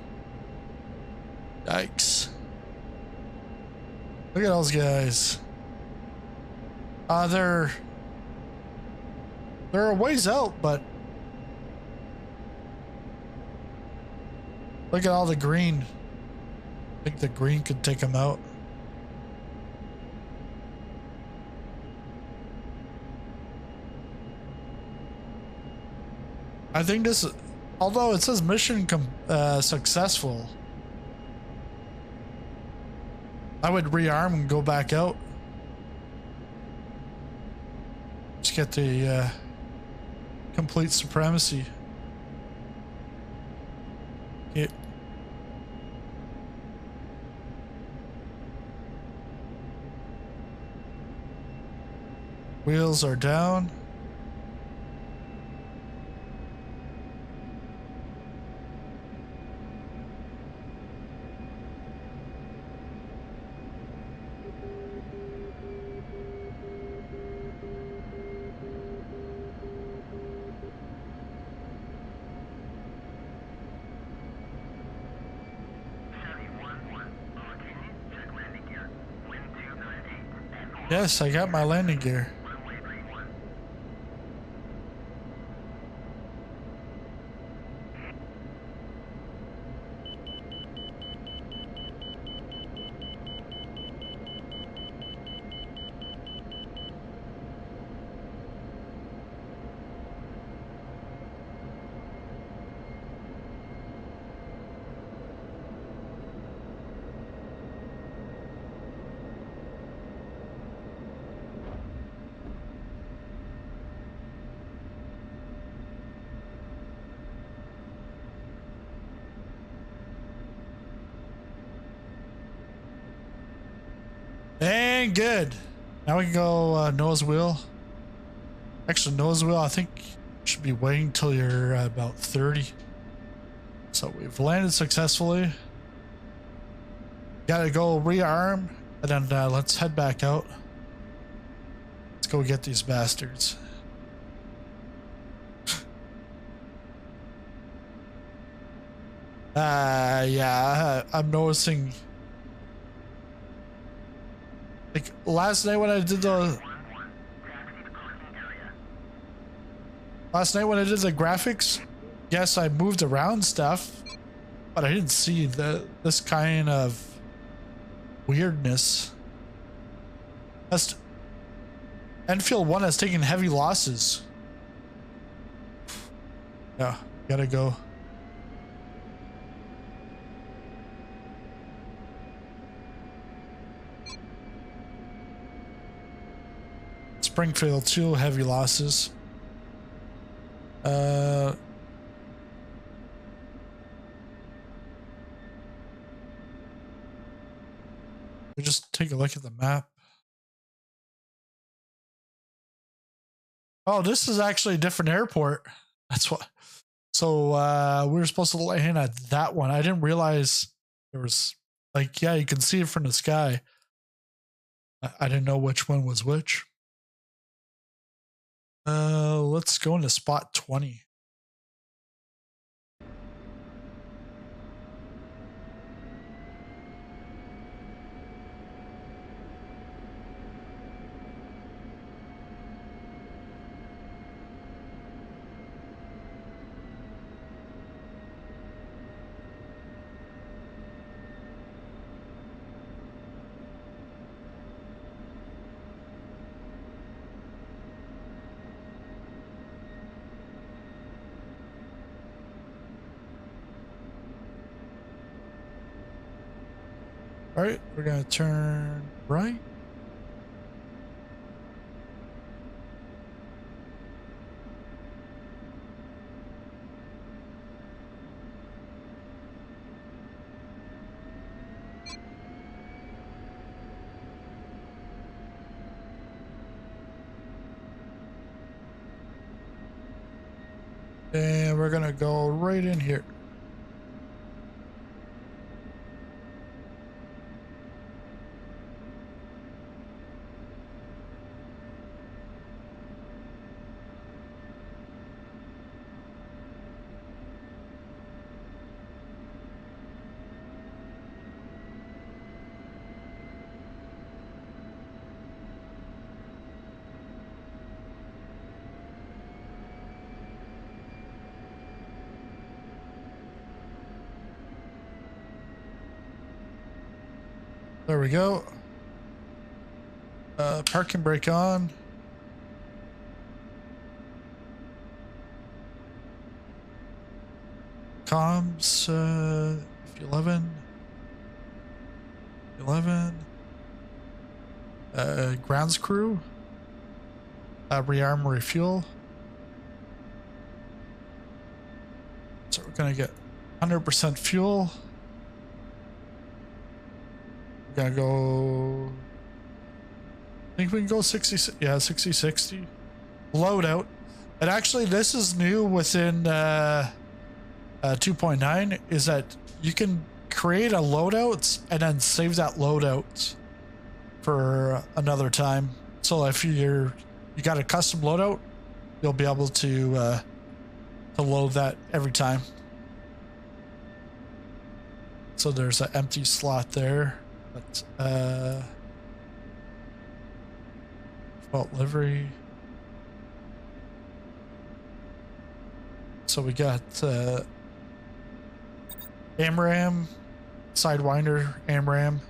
Yikes. Look at those guys. They're a ways out, but look at all the green. I think the green could take them out. I think this, although it says mission successful, I would rearm and go back out. Just get the complete supremacy. Yeah. Wheels are down. Yes, I got my landing gear. And good. Now we can go nose wheel. Actually, nose wheel, I think should be waiting till you're about 30. So we've landed successfully. Gotta go rearm, and then let's head back out. Let's go get these bastards. Yeah, I'm noticing Like last night when I did the graphics, yes, I moved around stuff, but I didn't see this kind of weirdness. That's Enfield 1 has taken heavy losses. Yeah, gotta go. Springfield 2 heavy losses. Just take a look at the map. Oh, this is actually a different airport. That's what. So we were supposed to land at that one. I didn't realize there was like, yeah, you can see it from the sky. I didn't know which one was which. Let's go into spot 20. All right, we're gonna turn right. And we're gonna go right in here. There we go. Parking brake on. Comms, 11. Grounds crew. Rearm refuel. So we're gonna get 100% fuel. We're gonna go. I think we can go 60. Yeah, 60. Loadout. And actually, this is new within 2.9. Is that you can create a loadout and then save that loadout for another time. So if you got a custom loadout, you'll be able to load that every time. So there's an empty slot there, but default livery. So we got AMRAM, Sidewinder, AMRAM,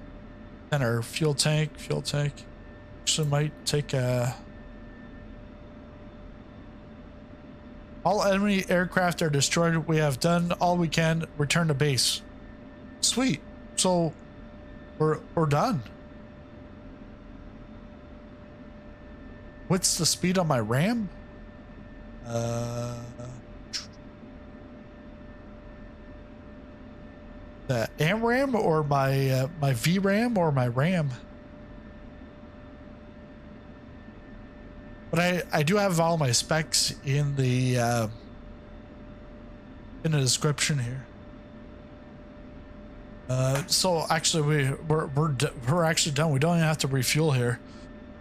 and our fuel tank. Actually might take a. All enemy aircraft are destroyed. We have done all we can. Return to base. Sweet. So we're done. What's the speed on my RAM? The AMRAM or my my VRAM or my RAM? But I do have all my specs in the description here. So actually we're actually done. We don't even have to refuel here.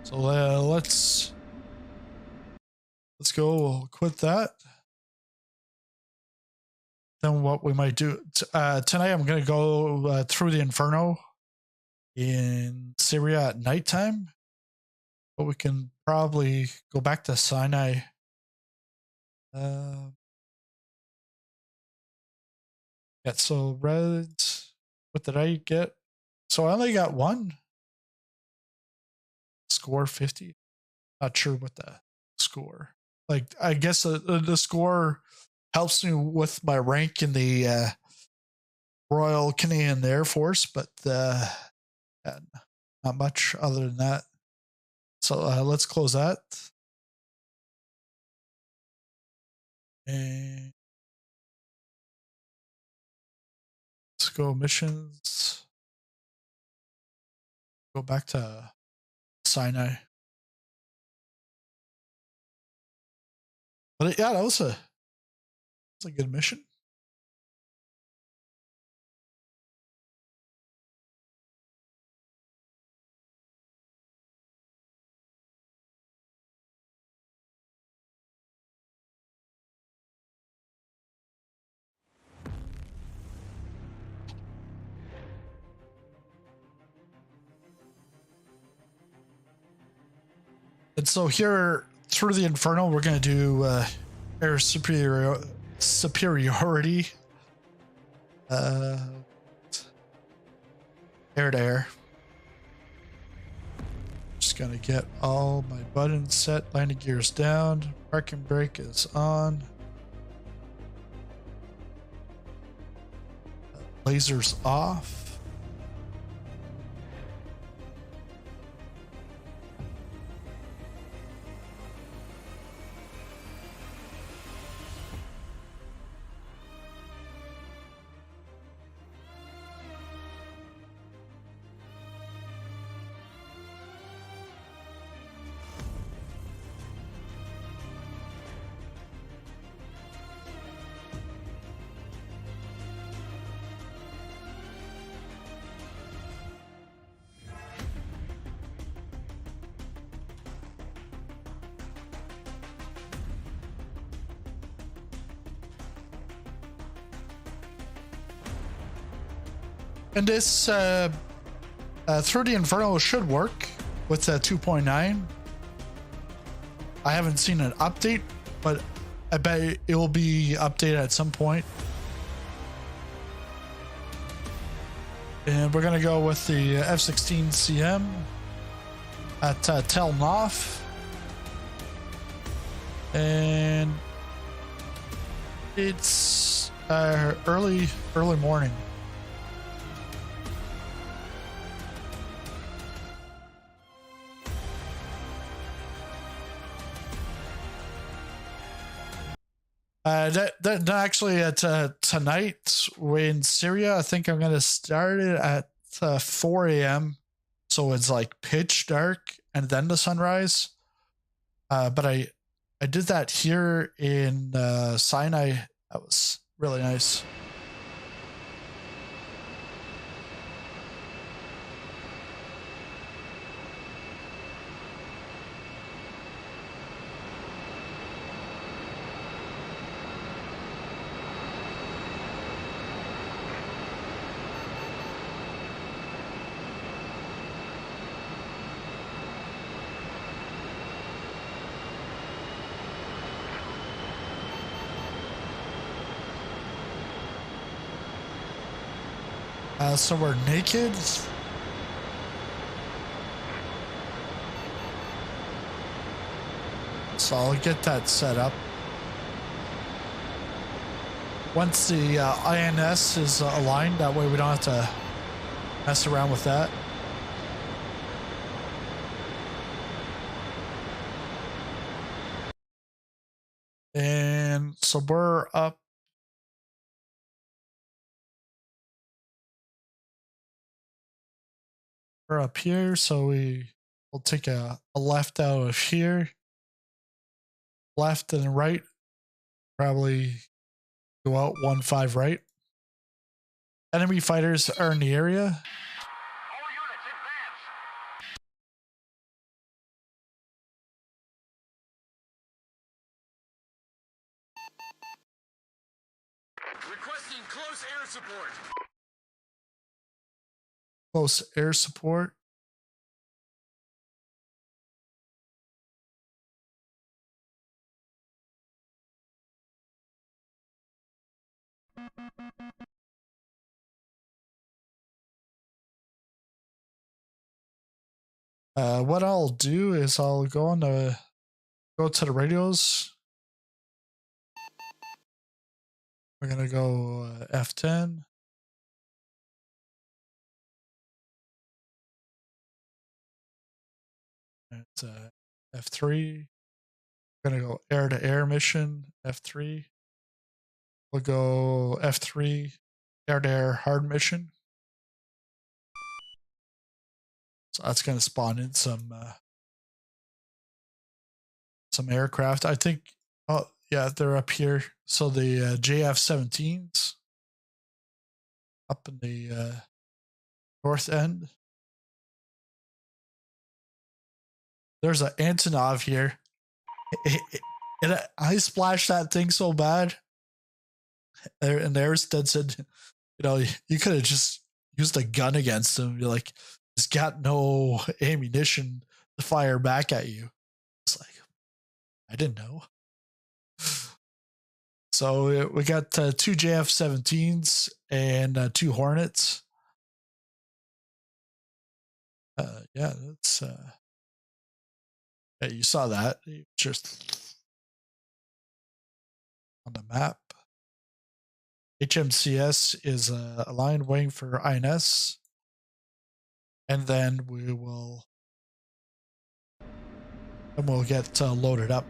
So let's go. We'll quit that. Then what we might do tonight, I'm gonna go through the Inferno in Syria at nighttime, but we can probably go back to Sinai. Yeah, so Reds, what did I get? So I only got one. Score 50. Not sure what the score. Like, I guess the score helps me with my rank in the Royal Canadian Air Force, but not much other than that. So let's close that. And let's go missions. Go back to Sinai. But yeah, that was a good mission. And so here through the Inferno, we're going to do air superiority. Air to air. Just going to get all my buttons set. Landing gears down. Parking brake is on. Lasers off. And this through the Inferno should work with 2.9. I haven't seen an update, but I bet it will be updated at some point. And we're gonna go with the F-16 CM at Tel Nof. And it's early morning. That actually at tonight in Syria, I think I'm gonna start it at 4 a.m. So it's like pitch dark and then the sunrise. But I did that here in Sinai. That was really nice. So we're naked. So I'll get that set up. Once the INS is aligned, that way we don't have to mess around with that. And so we're up. We're up here, so we'll take a left out of here. Left and right. Probably go out 1-5 right. Enemy fighters are in the area. All units advance. Requesting close air support. close air support. What I'll do is I'll go to the radios. We're gonna go F10. It's F3. We're gonna go air to air mission F3. We'll go F3 air to air hard mission. So that's gonna spawn in some aircraft. I think. Oh yeah, they're up here. So the JF-17s up in the north end. There's an Antonov here. I splashed that thing so bad. And Airstead said, you know, you could have just used a gun against him. You're like, he's got no ammunition to fire back at you. It's like, I didn't know. So we got 2 JF-17s and 2 Hornets. Yeah, that's yeah, you saw that just on the map. HMCS is aligned waiting for INS, and then we'll get loaded up.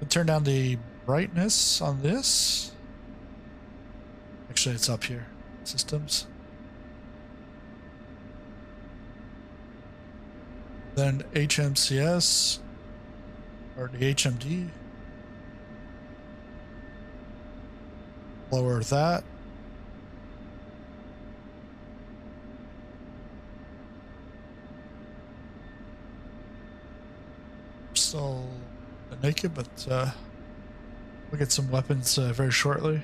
We'll turn down the brightness on this. Actually, it's up here. Systems. Then HMCS or the HMD. Lower that. Still naked, but we'll get some weapons very shortly.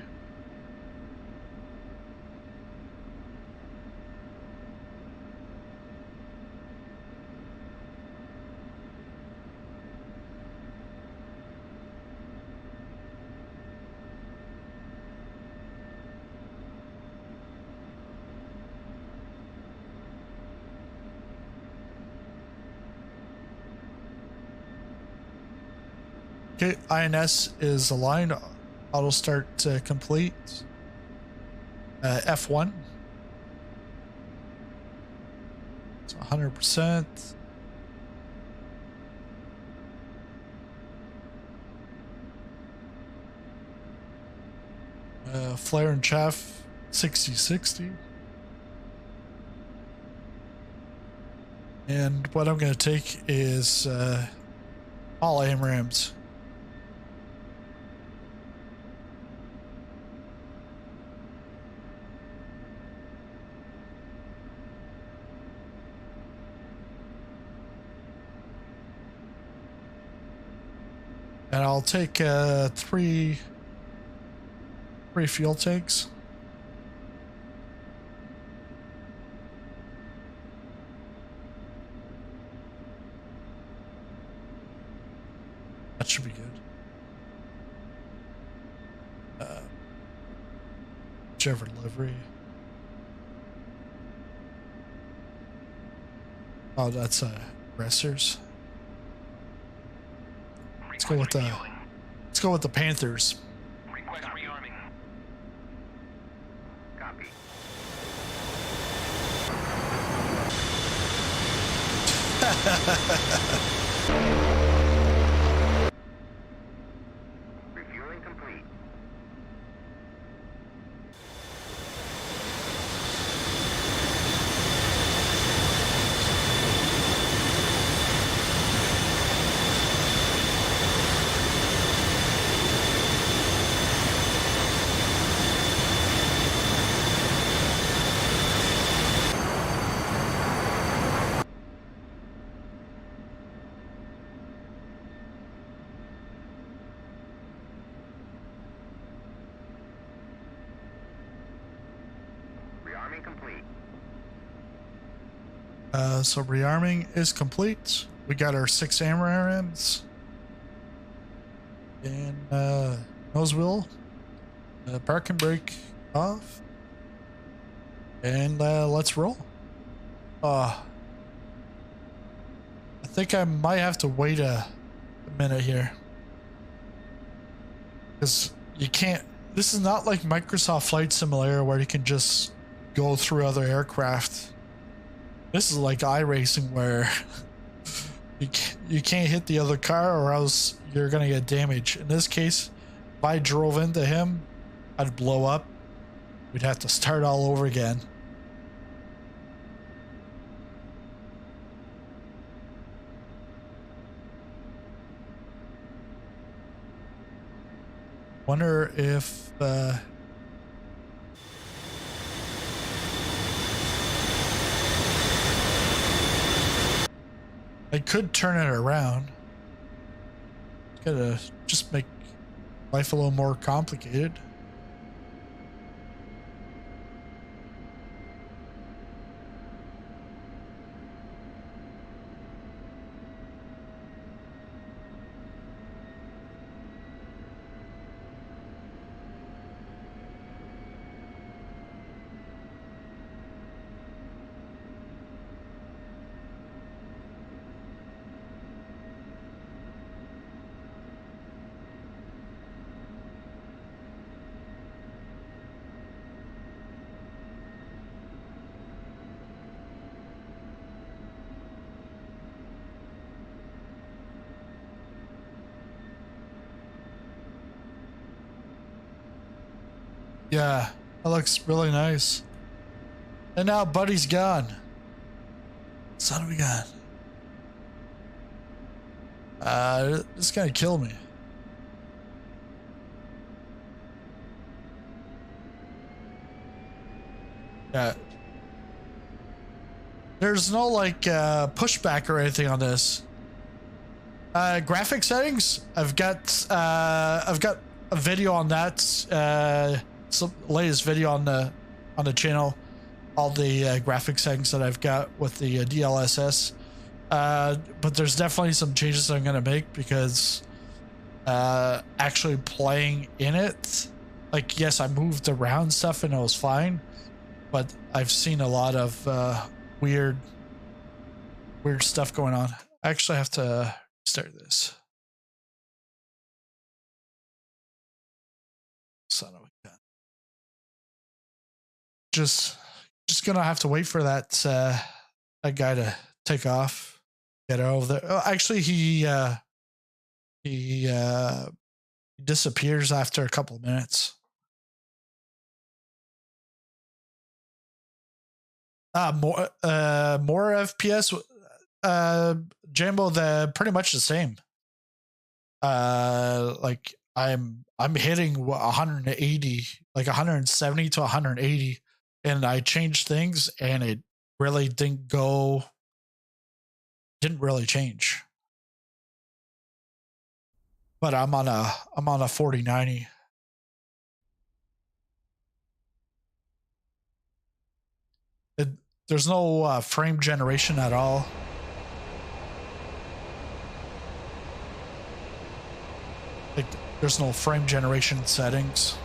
Okay, INS is aligned. Auto start complete. F1. So 100%. Flare and chaff 60-60. And what I'm going to take is all AMRAAMs. And I'll take 3 fuel tanks. That should be good. Whichever livery. Oh, that's aggressors. Let's go with the Panthers. Request rearming. Copy. Refueling complete. Rearming complete. So rearming is complete. We got our 6 AMRAAMs and nose wheel, park and brake off, and let's roll. I think I might have to wait a minute here because you can't. This is not like Microsoft Flight Simulator where you can just go through other aircraft. This is like iRacing where you can't hit the other car or else you're gonna get damage. In this case, if I drove into him, I'd blow up. We'd have to start all over again. Wonder if I could turn it around. Gotta just make life a little more complicated. Yeah, that looks really nice. And now Buddy's gone. Son of a gun. This is gonna kill me. Yeah. There's no like pushback or anything on this. Graphic settings. I've got a video on that. Some latest video on the channel. All the graphic settings that I've got with the DLSS. But there's definitely some changes I'm gonna make because actually playing in it, like yes, I moved around stuff and it was fine, but I've seen a lot of weird stuff going on. I actually have to start this. Son of a gun. Just gonna have to wait for that guy to take off, get over there. Oh, actually, he disappears after a couple of minutes. More FPS. Jambo, the pretty much the same. Like I'm hitting 180, like 170 to 180, and I changed things, and it really didn't really change. But I'm on a 4090. There's no frame generation at all. Like, there's no frame generation settings.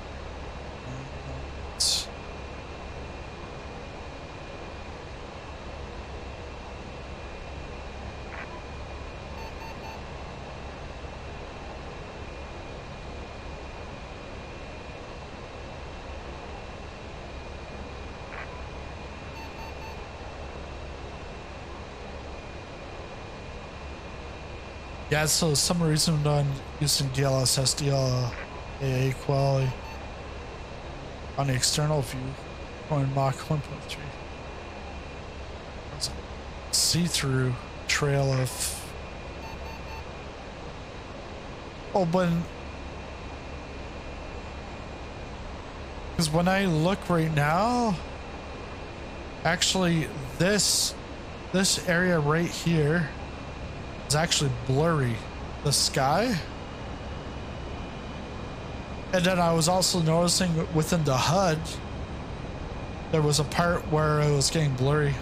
Yeah, so some reason I'm using DLSS DLAA quality on the external view, going Mach 1.3. See-through trail of. Oh, but because when I look right now, actually this area right here is actually blurry, the sky. And then I was also noticing within the HUD there was a part where it was getting blurry.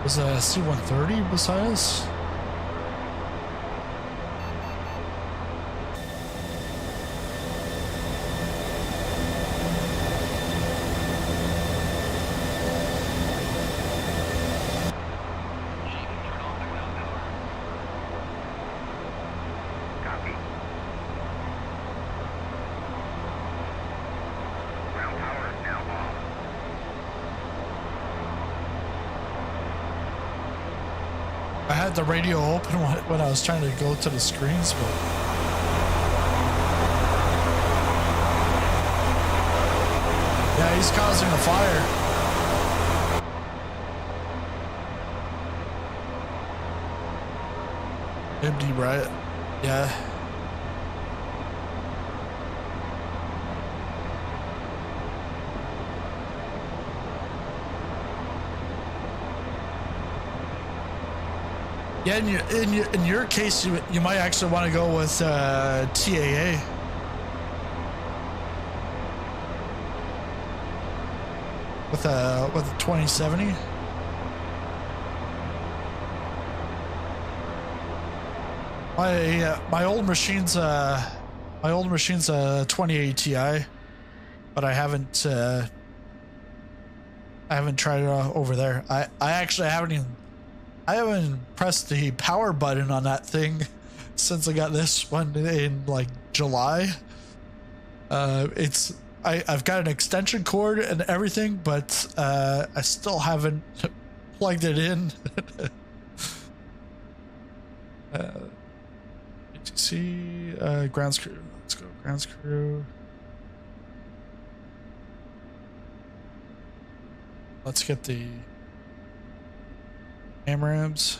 Was a C-130 beside us? Copy. Ground power now off. I had the radio open when I was trying to go to the screens, but yeah, he's causing a fire. MD riot. Yeah. Yeah, in your case, you might actually want to go with TAA. With a 2070. My old machine's a 2080 Ti, but I haven't tried it over there. I actually I haven't pressed the power button on that thing since I got this one in like July. I've got an extension cord and everything, but I still haven't plugged it in. ATC, ground crew. Let's go ground crew. Let's get the AMRAAMs.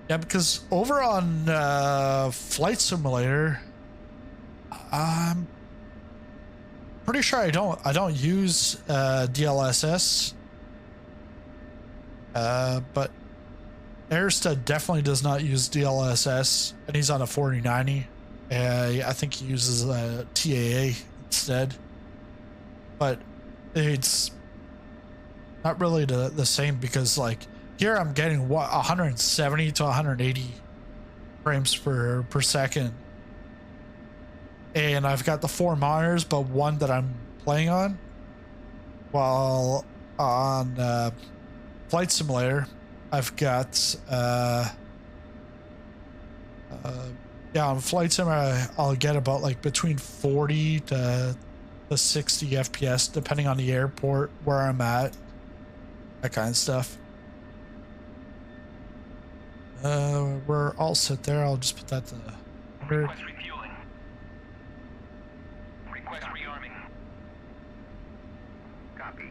Yeah, because over on Flight Simulator, I'm pretty sure I don't use DLSS, but Aristad definitely does not use DLSS, and he's on a 4090. I think he uses TAA instead, but it's not really the same, because like here I'm getting 170 to 180 frames per second, and I've got the 4 monitors, but one that I'm playing on, while on Flight Simulator I've got on Flight Simulator I'll get about like between 40 to 60 FPS depending on the airport where I'm at, that kind of stuff. We're all set there. I'll just put that to Request refueling. Request rearming. Copy.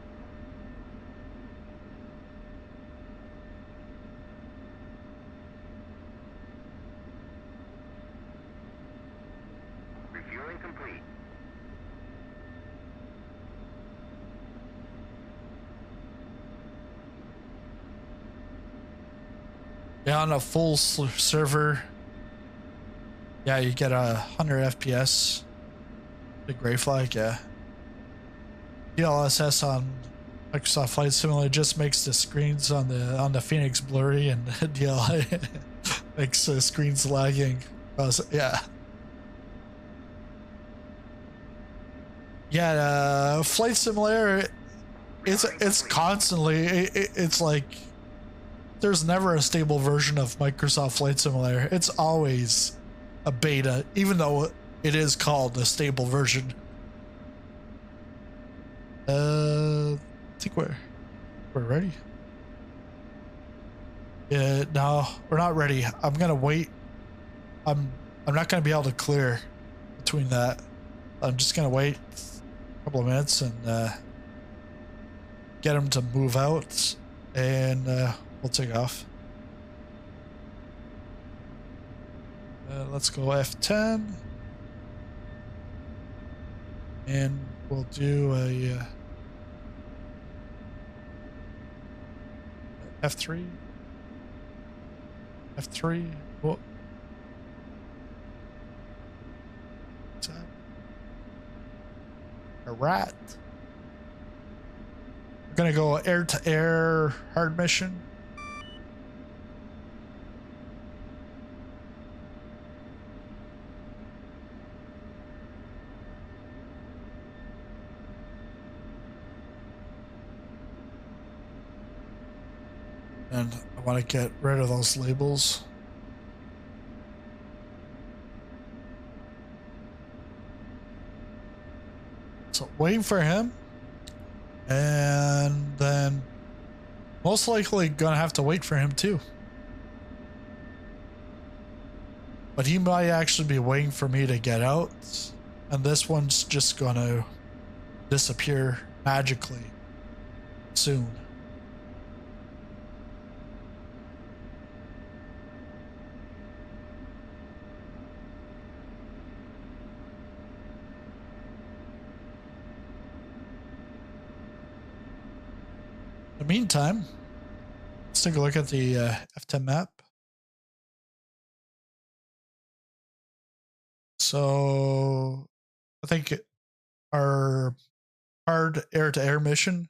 Refueling complete. Yeah, on a full server, yeah, you get 100 FPS. The gray flag, yeah. DLSS on Microsoft Flight Simulator just makes the screens on the Phoenix blurry, and DLI makes the screens lagging. Yeah. Yeah, Flight Simulator, it's constantly, it's like, there's never a stable version of Microsoft Flight Simulator. It's always a beta, even though it is called a stable version. I think we're ready. Yeah, no, we're not ready. I'm gonna wait. I'm not gonna be able to clear between that. I'm just gonna wait a couple of minutes and get them to move out, and we'll take off. Let's go F10. And we'll do a F3. F3. What? What's that? A rat. We're gonna go air to air hard mission. And I want to get rid of those labels. So waiting for him. And then most likely gonna have to wait for him too. But he might actually be waiting for me to get out. And this one's just gonna disappear magically soon. In the meantime, let's take a look at the F10 map. So I think our hard air-to-air mission,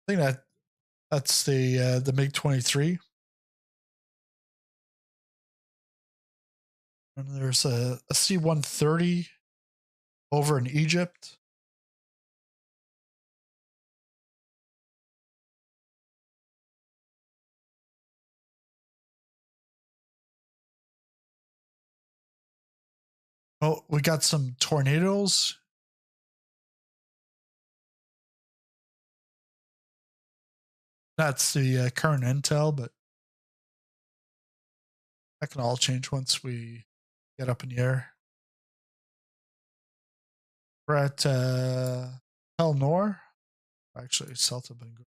I think that's the MiG-23. And there's a C-130 over in Egypt. Oh, we got some tornadoes. That's the current intel, but that can all change once we get up in the air. We're at Tel Nor. Actually, south of Bengal.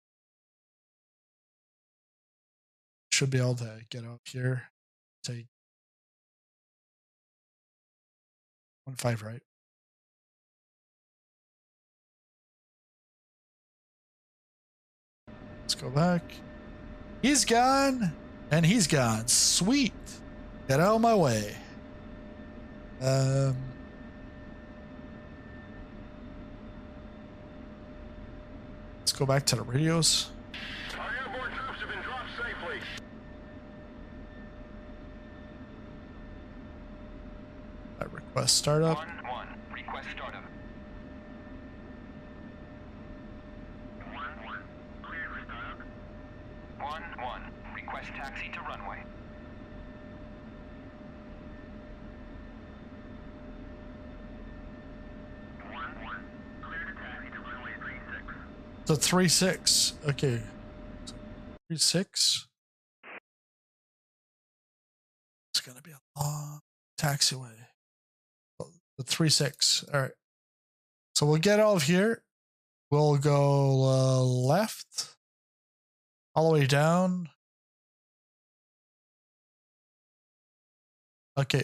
Should be able to get up here. Take 1-5 right. Let's go back. He's gone, and he's gone. Sweet. Get out of my way. Let's go back to the radios. Our airborne troops have been dropped safely. I request startup. 1-1. Request startup. 1-1. Cleared for startup. 1-1. Request taxi to runway. 1-1. Cleared to taxi to runway 36. The 36. Okay. 36. It's gonna be a long taxiway. The 36. All right. So we'll get out of here. We'll go left, all the way down. Okay,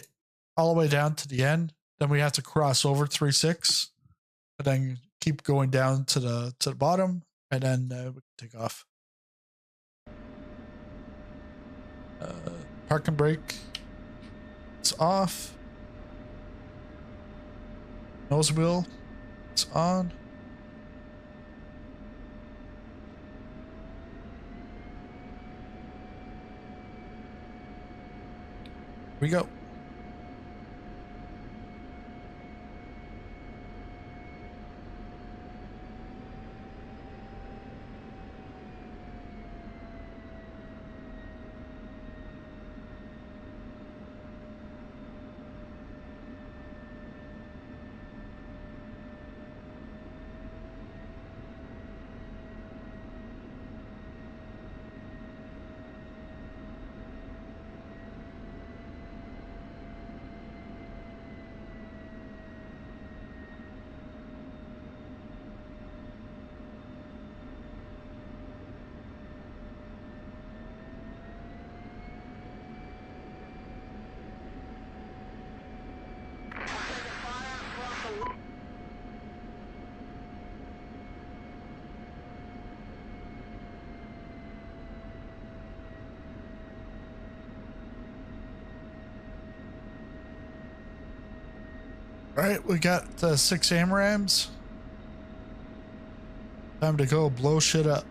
all the way down to the end. Then we have to cross over 36, and then keep going down to the bottom, and then we can take off. Park and brake. It's off. Nose wheel. It's on. Here we go. All right, we got 6 AMRAAMs. Time to go blow shit up.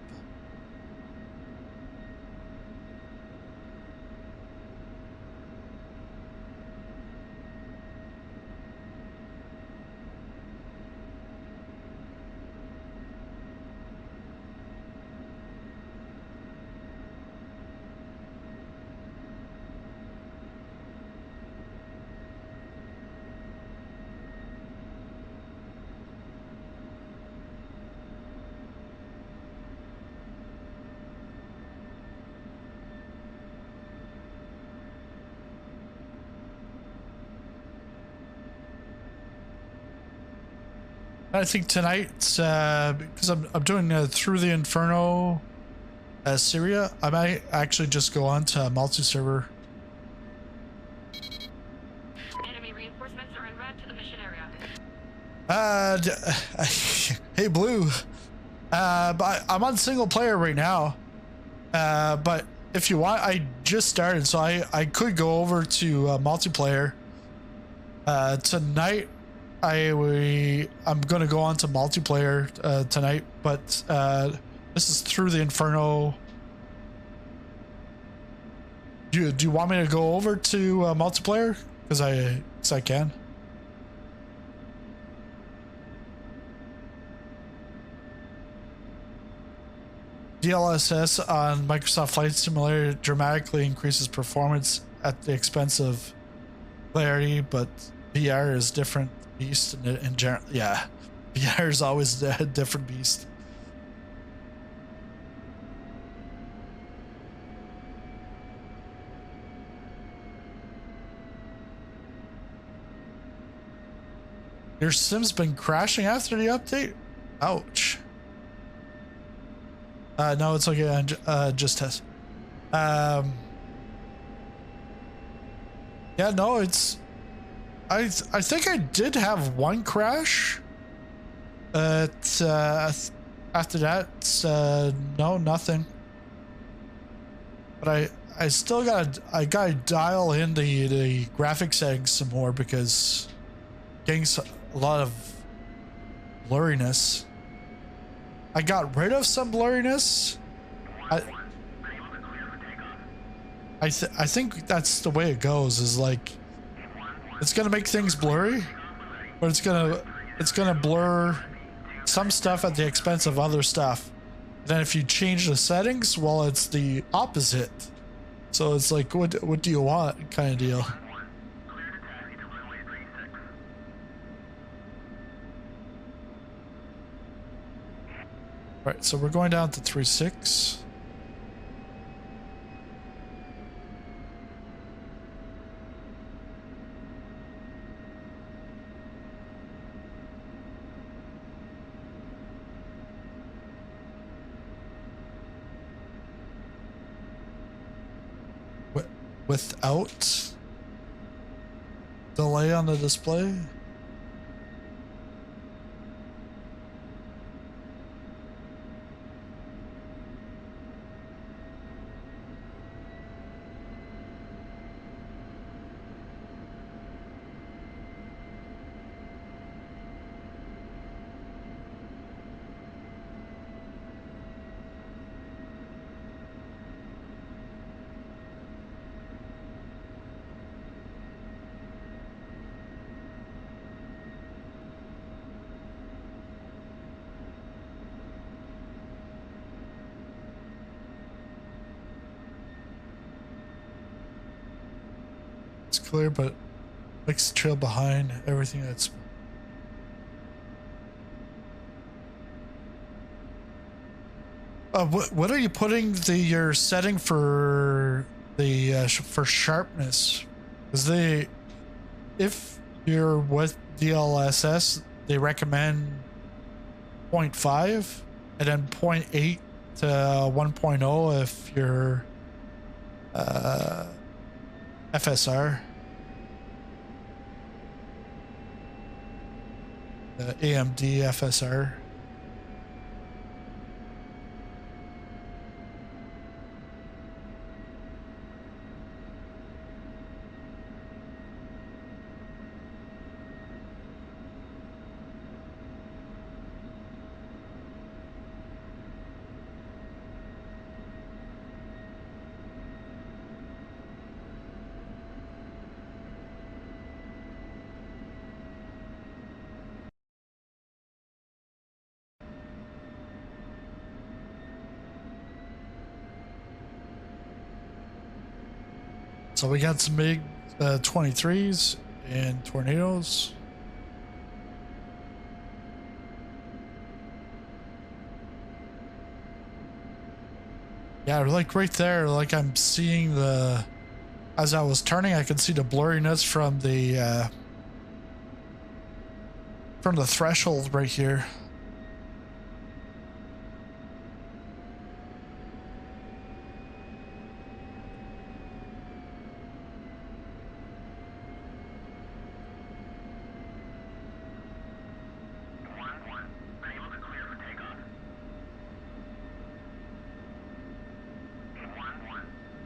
I think tonight, because I'm doing Through the Inferno Syria, I might actually just go on to multi-server. Enemy reinforcements are en route to the mission area. Hey, Blue. But I'm on single player right now. But if you want, I just started, so I could go over to multiplayer. Tonight, I'm gonna go on to multiplayer tonight, but this is Through the Inferno. Do you want me to go over to multiplayer? Because I can. DLSS on Microsoft Flight Simulator dramatically increases performance at the expense of clarity, but VR is different beast in general. Yeah, VR is always a different beast. Your sim's been crashing after the update? Ouch. No, it's okay. Just test. Yeah, no, it's. I think I did have one crash. After that, no, nothing. But I still gotta dial in the graphic settings some more because getting a lot of blurriness. I got rid of some blurriness. I think that's the way it goes. Is like it's gonna make things blurry, but it's gonna blur some stuff at the expense of other stuff. And then if you change the settings, well, it's the opposite. So it's like, what do you want, kind of deal. All right, so we're going down to 3.6. Without delay on the display. Clear, but makes the trail behind everything that's. What are you putting your setting for the for sharpness? Because if you're with DLSS, they recommend 0.5 and then 0.8 to 1.0 if you're FSR. AMD FSR. So we got some big 23s and tornadoes. Yeah, like right there, like I'm seeing the, as I was turning, I could see the blurriness from the threshold right here.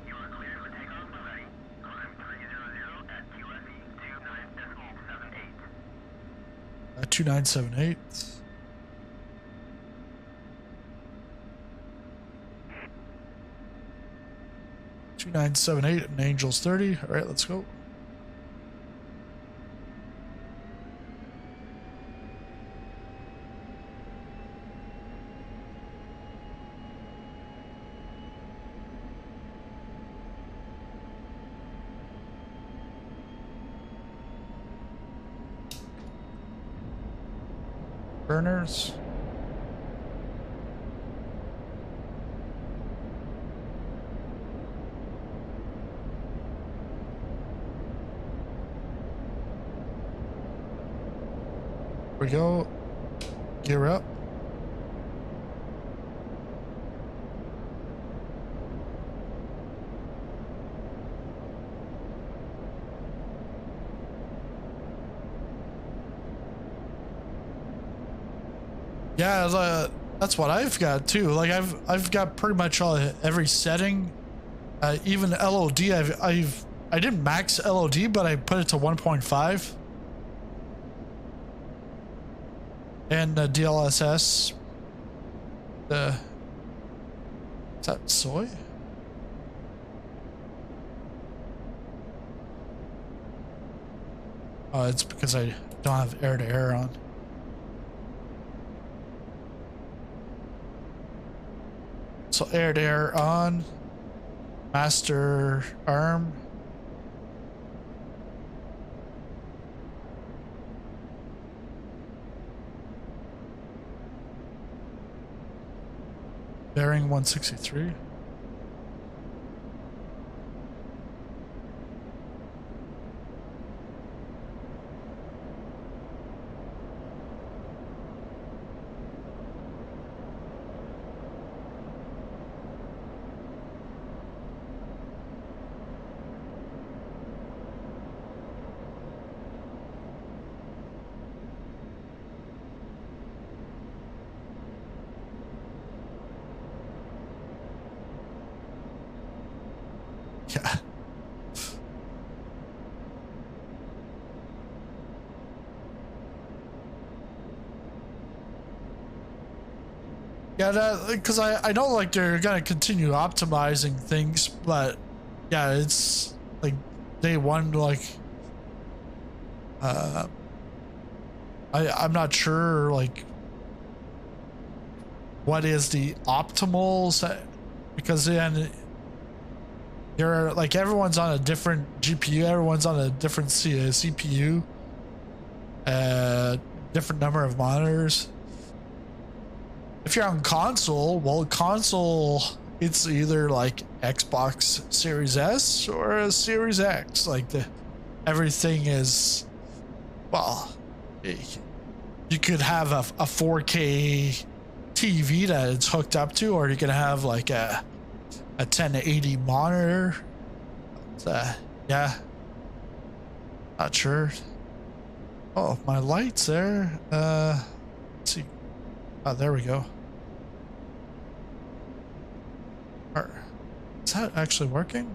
You are cleared for takeoff when ready. Climb 300 at QFE 29.78. 2978. 2978 and Angels 30. All right, let's go. Burners. Here we go. Gear up. Yeah, that's what I've got too. Like I've got pretty much every setting, even LOD. I didn't max LOD, but I put it to 1.5, and DLSS. Is that soy? Oh, it's because I don't have air to air on. So air to air on, master arm. Bearing 163. Yeah. Yeah, because I know like they're gonna continue optimizing things, but yeah, it's like day one, like I'm not sure like what is the optimal set, because then you're like everyone's on a different GPU, everyone's on a different CPU, different number of monitors. If you're on console, well, console, it's either like Xbox Series S or a Series X. Like everything is, well, you could have a 4K TV that it's hooked up to, or you can have like a 1080 monitor. Yeah, not sure. Oh, my light's there. Let's see. Oh, there we go. Is that actually working?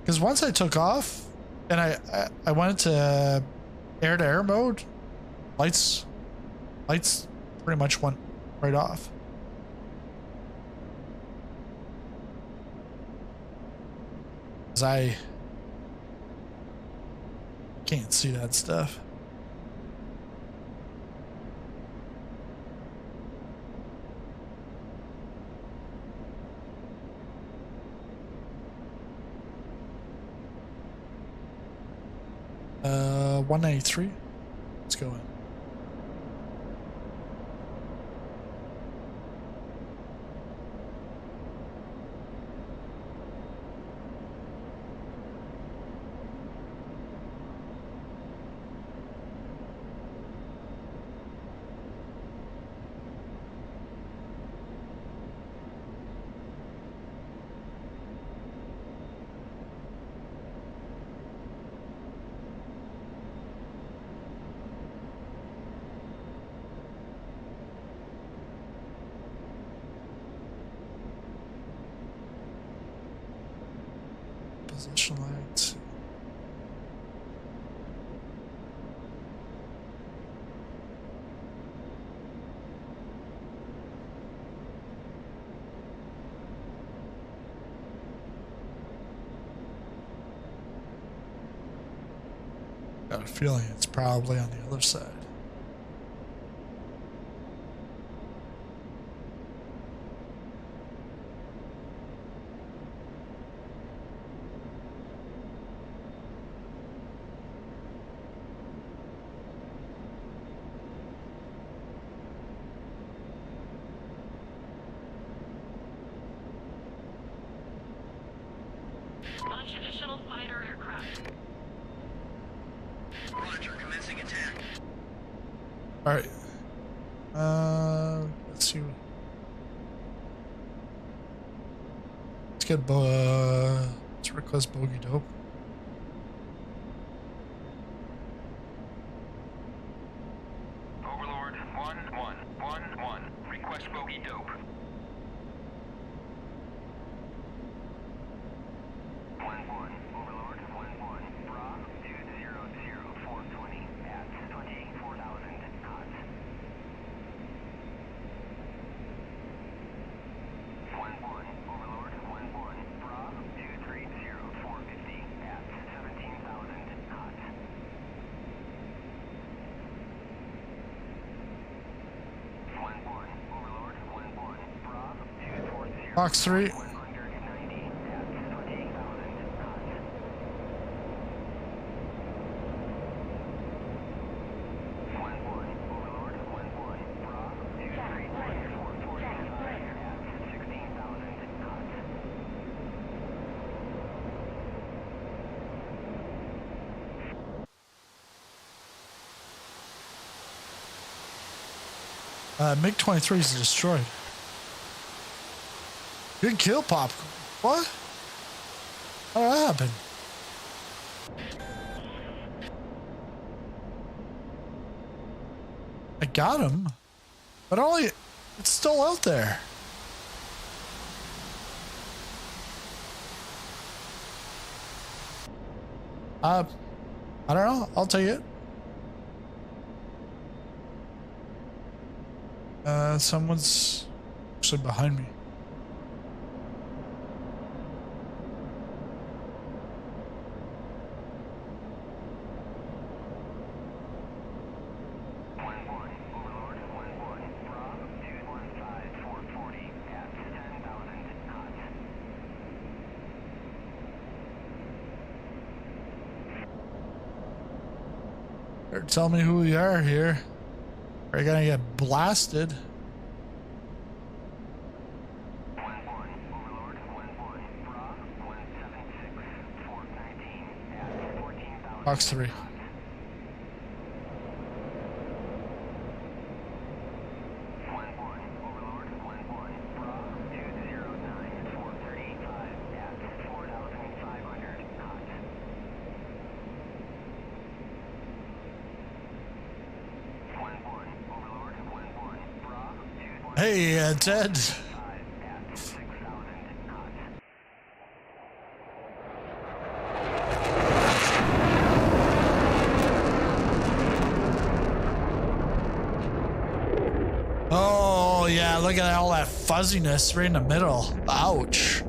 Because once I took off and I went to air-to-air mode, lights pretty much went right off. Because I can't see that stuff. 193. Let's go in. Position lights. Got a feeling it's probably on the other side. Launch additional fighter aircraft. Roger, commencing attack. All right. Let's see. Let's get let's request bogey dope. Overlord 1111. Request bogey dope. 1-1, Overlord 1-1, Bra 200-420 at 24,000 knots. 1-1, Overlord 1-1, Bra 230-450 at 17,000 knots. 1-1, Overlord 1-1, Bra 240. Box 3. 190 at 28,000 knots. 1-1, Overlord 1-1, Bra 230-445 at 16,000 knots. MiG-23 is destroyed. Good kill, Popcorn. What? How did that happen? I got him, but only it's still out there. I don't know. I'll take it. Someone's actually behind me. Overlord 1-1, Bra 215-440 at 10,000 knots. Better tell me who we are here. Are you gonna get blasted? 1-1, Overlord 1-1, Bra 176-419 at 14,000 Box 3. knots. 1-1, Overlord 1-1, Bra 209-435 at 4,500 knots. 1-1, Overlord 1-1, Bra 215 Hey, Ted. at 6,000 knots. Oh yeah, look at all that fuzziness right in the middle. Ouch.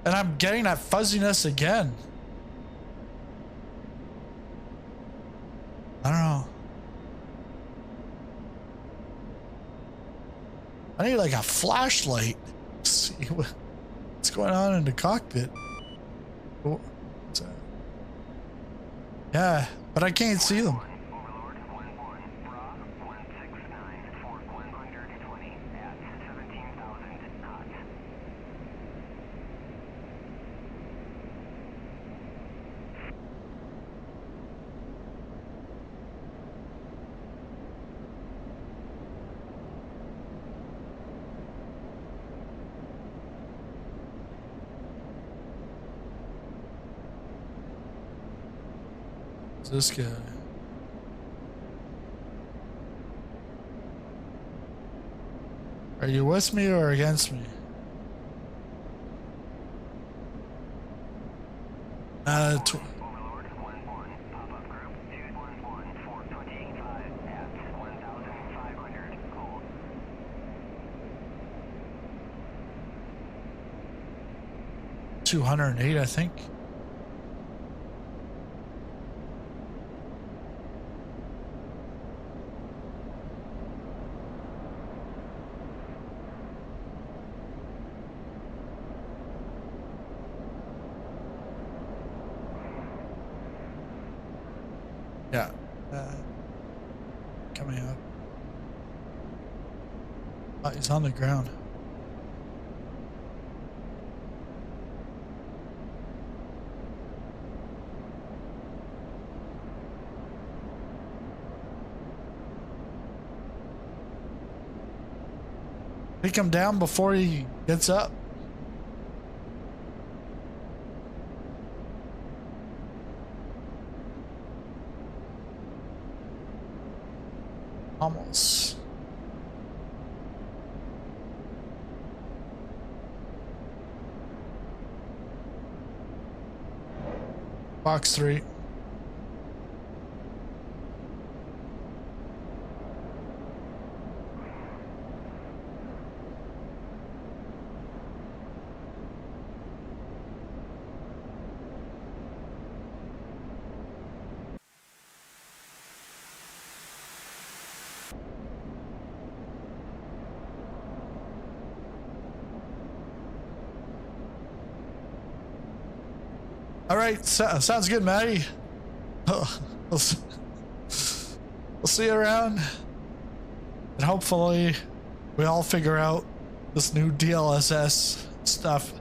And I'm getting that fuzziness again. I don't know. I need like a flashlight. See what's going on in the cockpit. Oh, what's that? Yeah, but I can't see them. Overlord 1-1, Bra 169, Fort 120 at 17,000 knots. This guy. Are you with me or against me? Overlord 1-1, pop-up group 211, Fort 25 at 1,500 cold. 208, I think. Yeah. Coming up. Oh, he's on the ground. Take him down before he gets up. Almost. Box 3. All right, sounds good, Maddie. We'll see you around, and hopefully we all figure out this new DLSS stuff.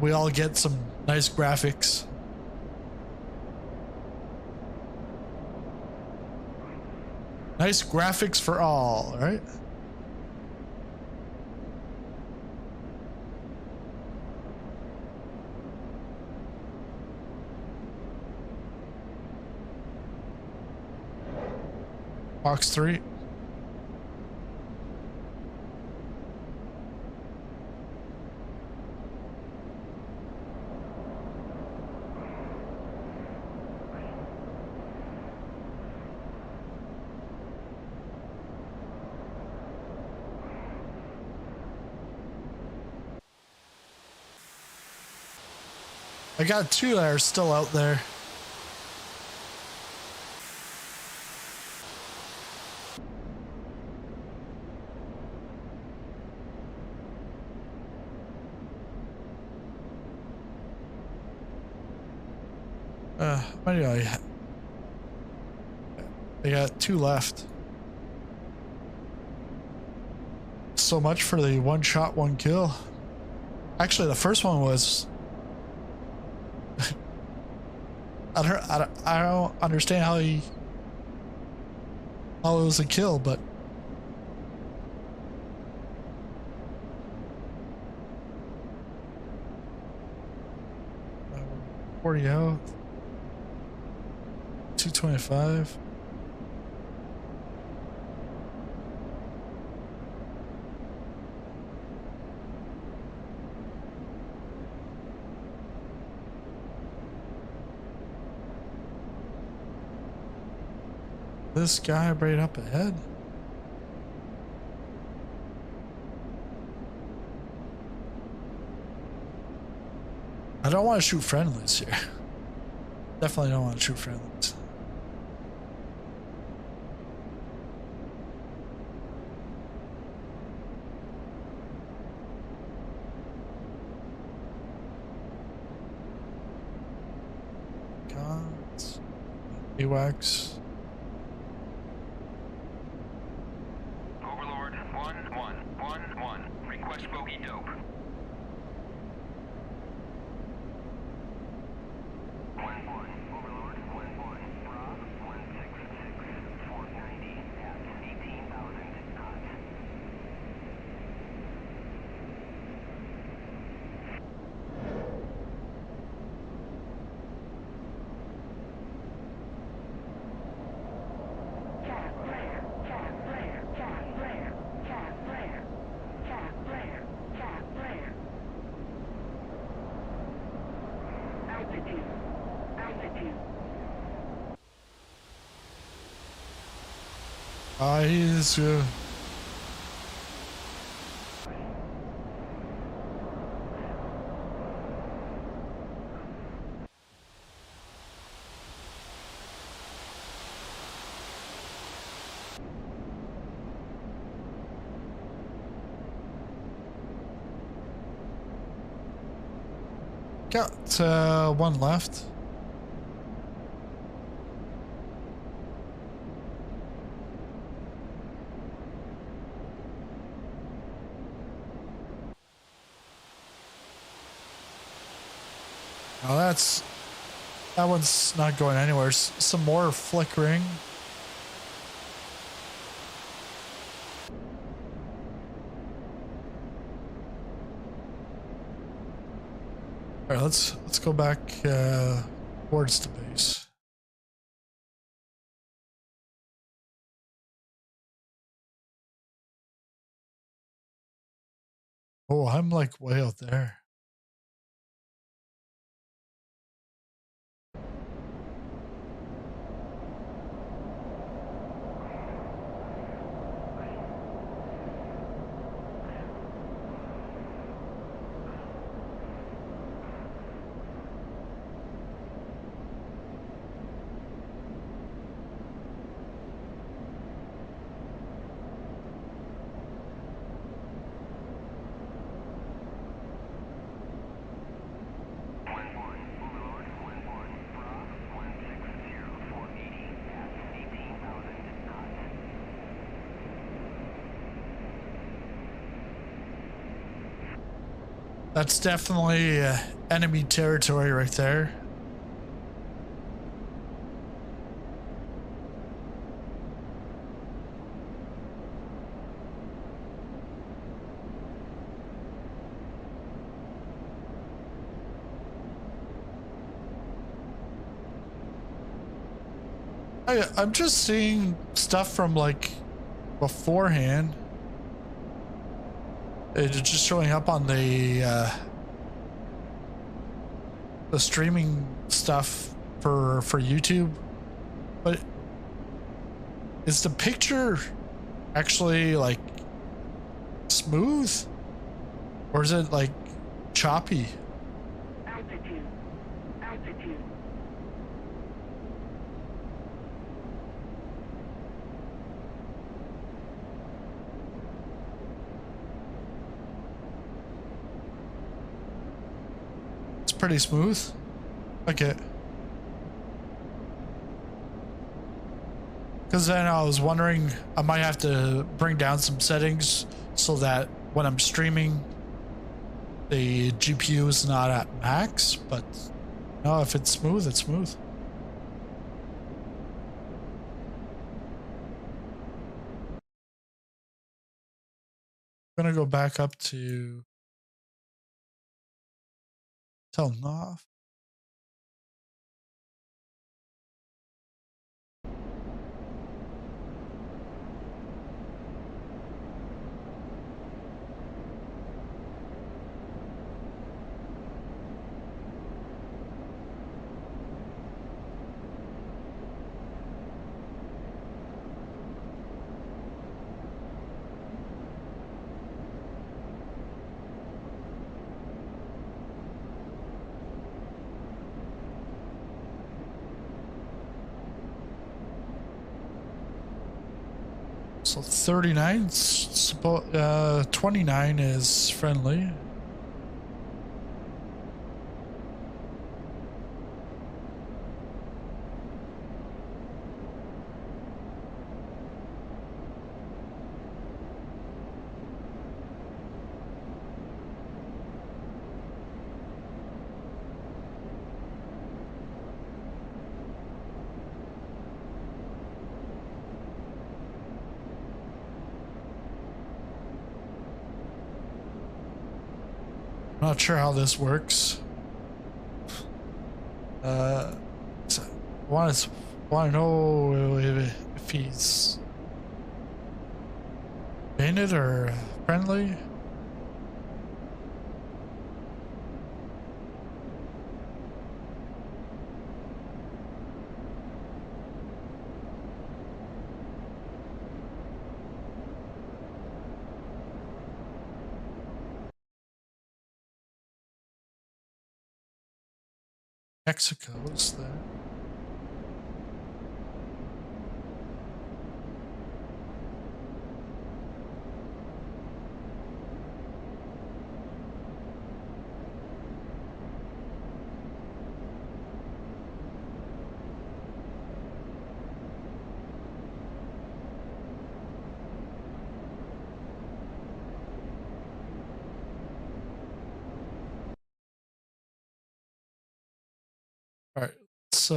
We all get some nice graphics. Nice graphics for all, right? Box 3. I got 2 that are still out there. How many do I have? I got 2 left. So much for the 1 shot, 1 kill. Actually, the first one was. I don't understand how it was a kill, but. 40 out. 225. This guy right up ahead. I don't want to shoot friendlies here. Definitely don't want to shoot friendlies. icons. AWACS. Overlord 1111. Request bogey dope. 1-1, Overlord 1-1, Bra 166, 490 at 18,000 knots. He's got one left. Now that one's not going anywhere. Some more flickering. All right, let's go back towards the base. Oh, I'm like way out there. That's definitely enemy territory right there. I'm just seeing stuff from like beforehand. It's just showing up on the streaming stuff for YouTube. But is the picture actually like smooth, or is it like choppy? Altitude. Pretty smooth. Okay. Because then I was wondering, I might have to bring down some settings so that when I'm streaming, the GPU is not at max. But no, if it's smooth, it's smooth. I'm gonna go back up to Telnov. So 39, 29 is friendly. Not sure how this works. So want to know if he's painted or friendly. Mexico's there. All right, let's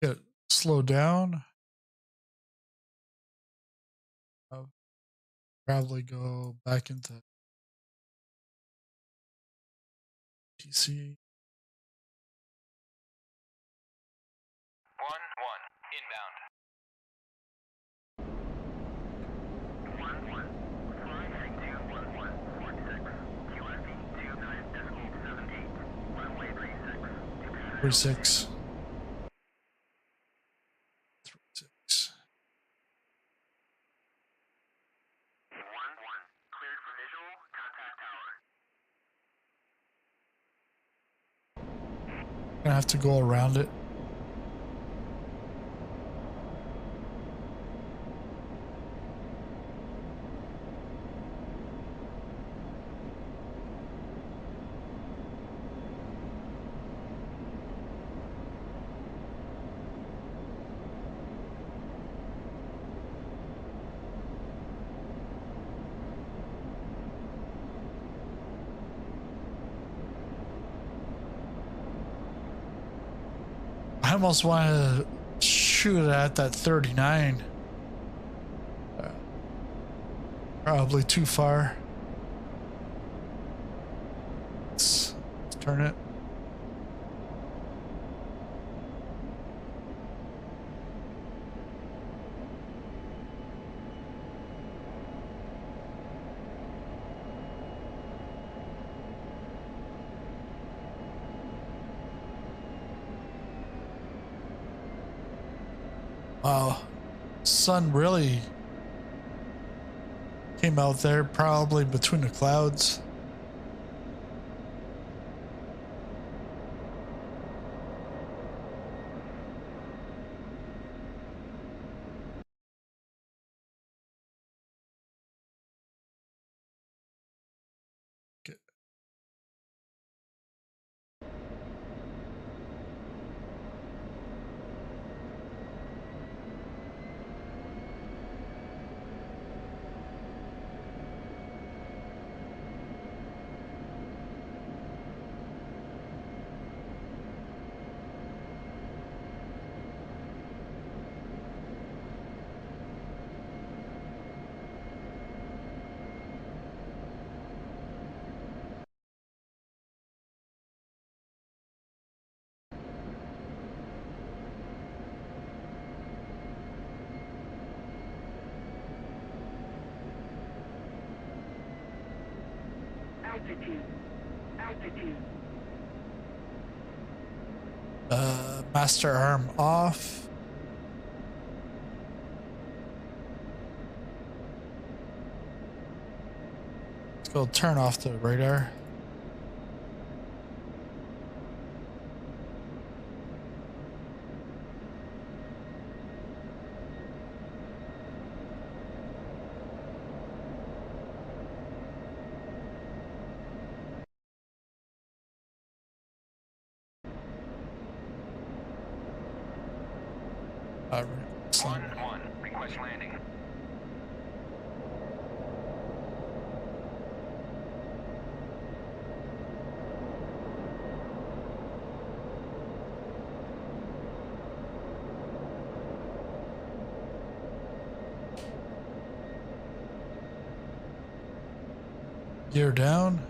get slow down. I'll probably go back into DC. 1-1, inbound. 1-1. Fly heading to 1146. QRV 29.78. Runway 36. To pass. 36. 36. 1-1. Cleared for visual. Contact tower. Gonna have to go around it. I almost want to shoot at that 39. Probably too far. Let's turn it. Wow, sun really came out there, probably between the clouds. Okay. Altitude. Altitude. Master arm off. Let's go turn off the radar. Excellent. 1-1, request landing. Gear down.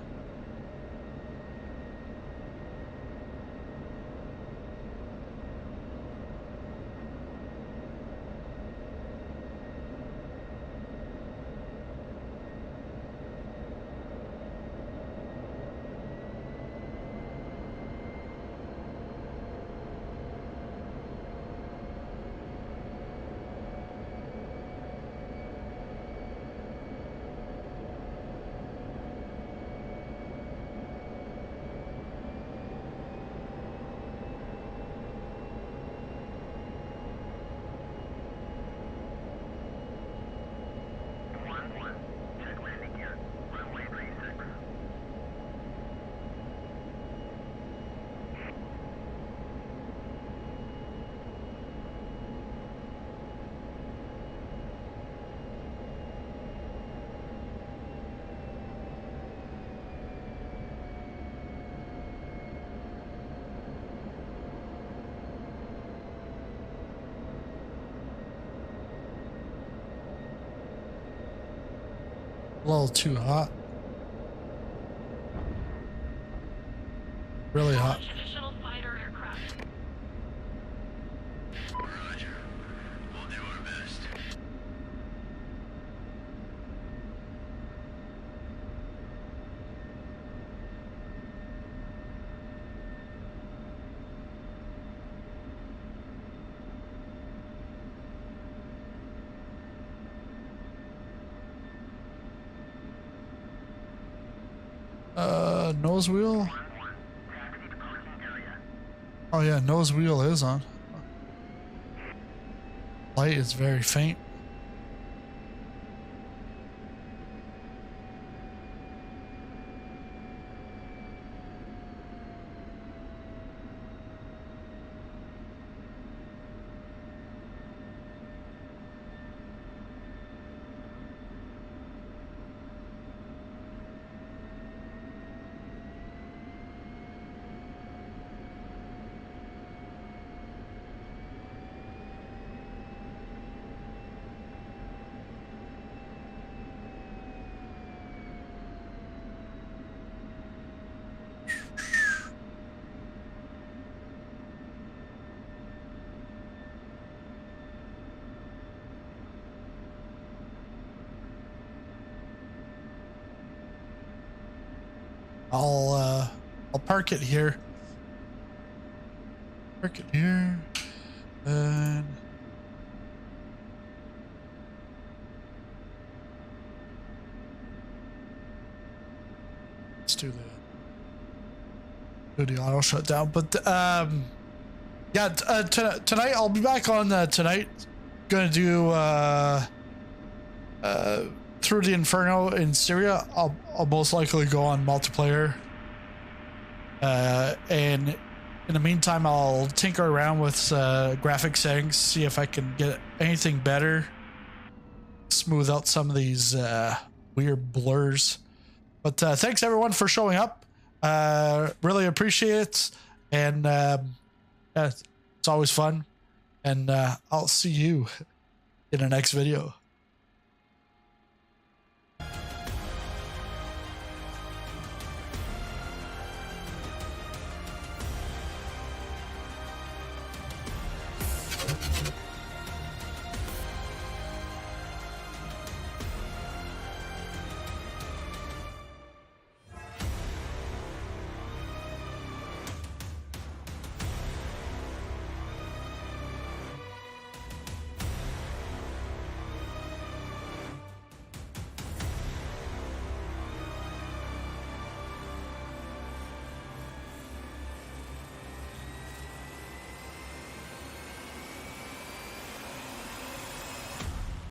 little too hot. Really hot. Launch additional fighter aircraft. Roger. We'll do our best. Nose wheel. Oh yeah, nose wheel is on. Light is very faint. I'll park it here. Park it here. And let's do the auto shutdown. But yeah, tonight I'll be back on tonight. Gonna do through the Inferno in Syria. I'll most likely go on multiplayer. And in the meantime, I'll tinker around with graphic settings, see if I can get anything better, smooth out some of these weird blurs. But thanks everyone for showing up. Really appreciate it. And yeah, it's always fun. And I'll see you in the next video.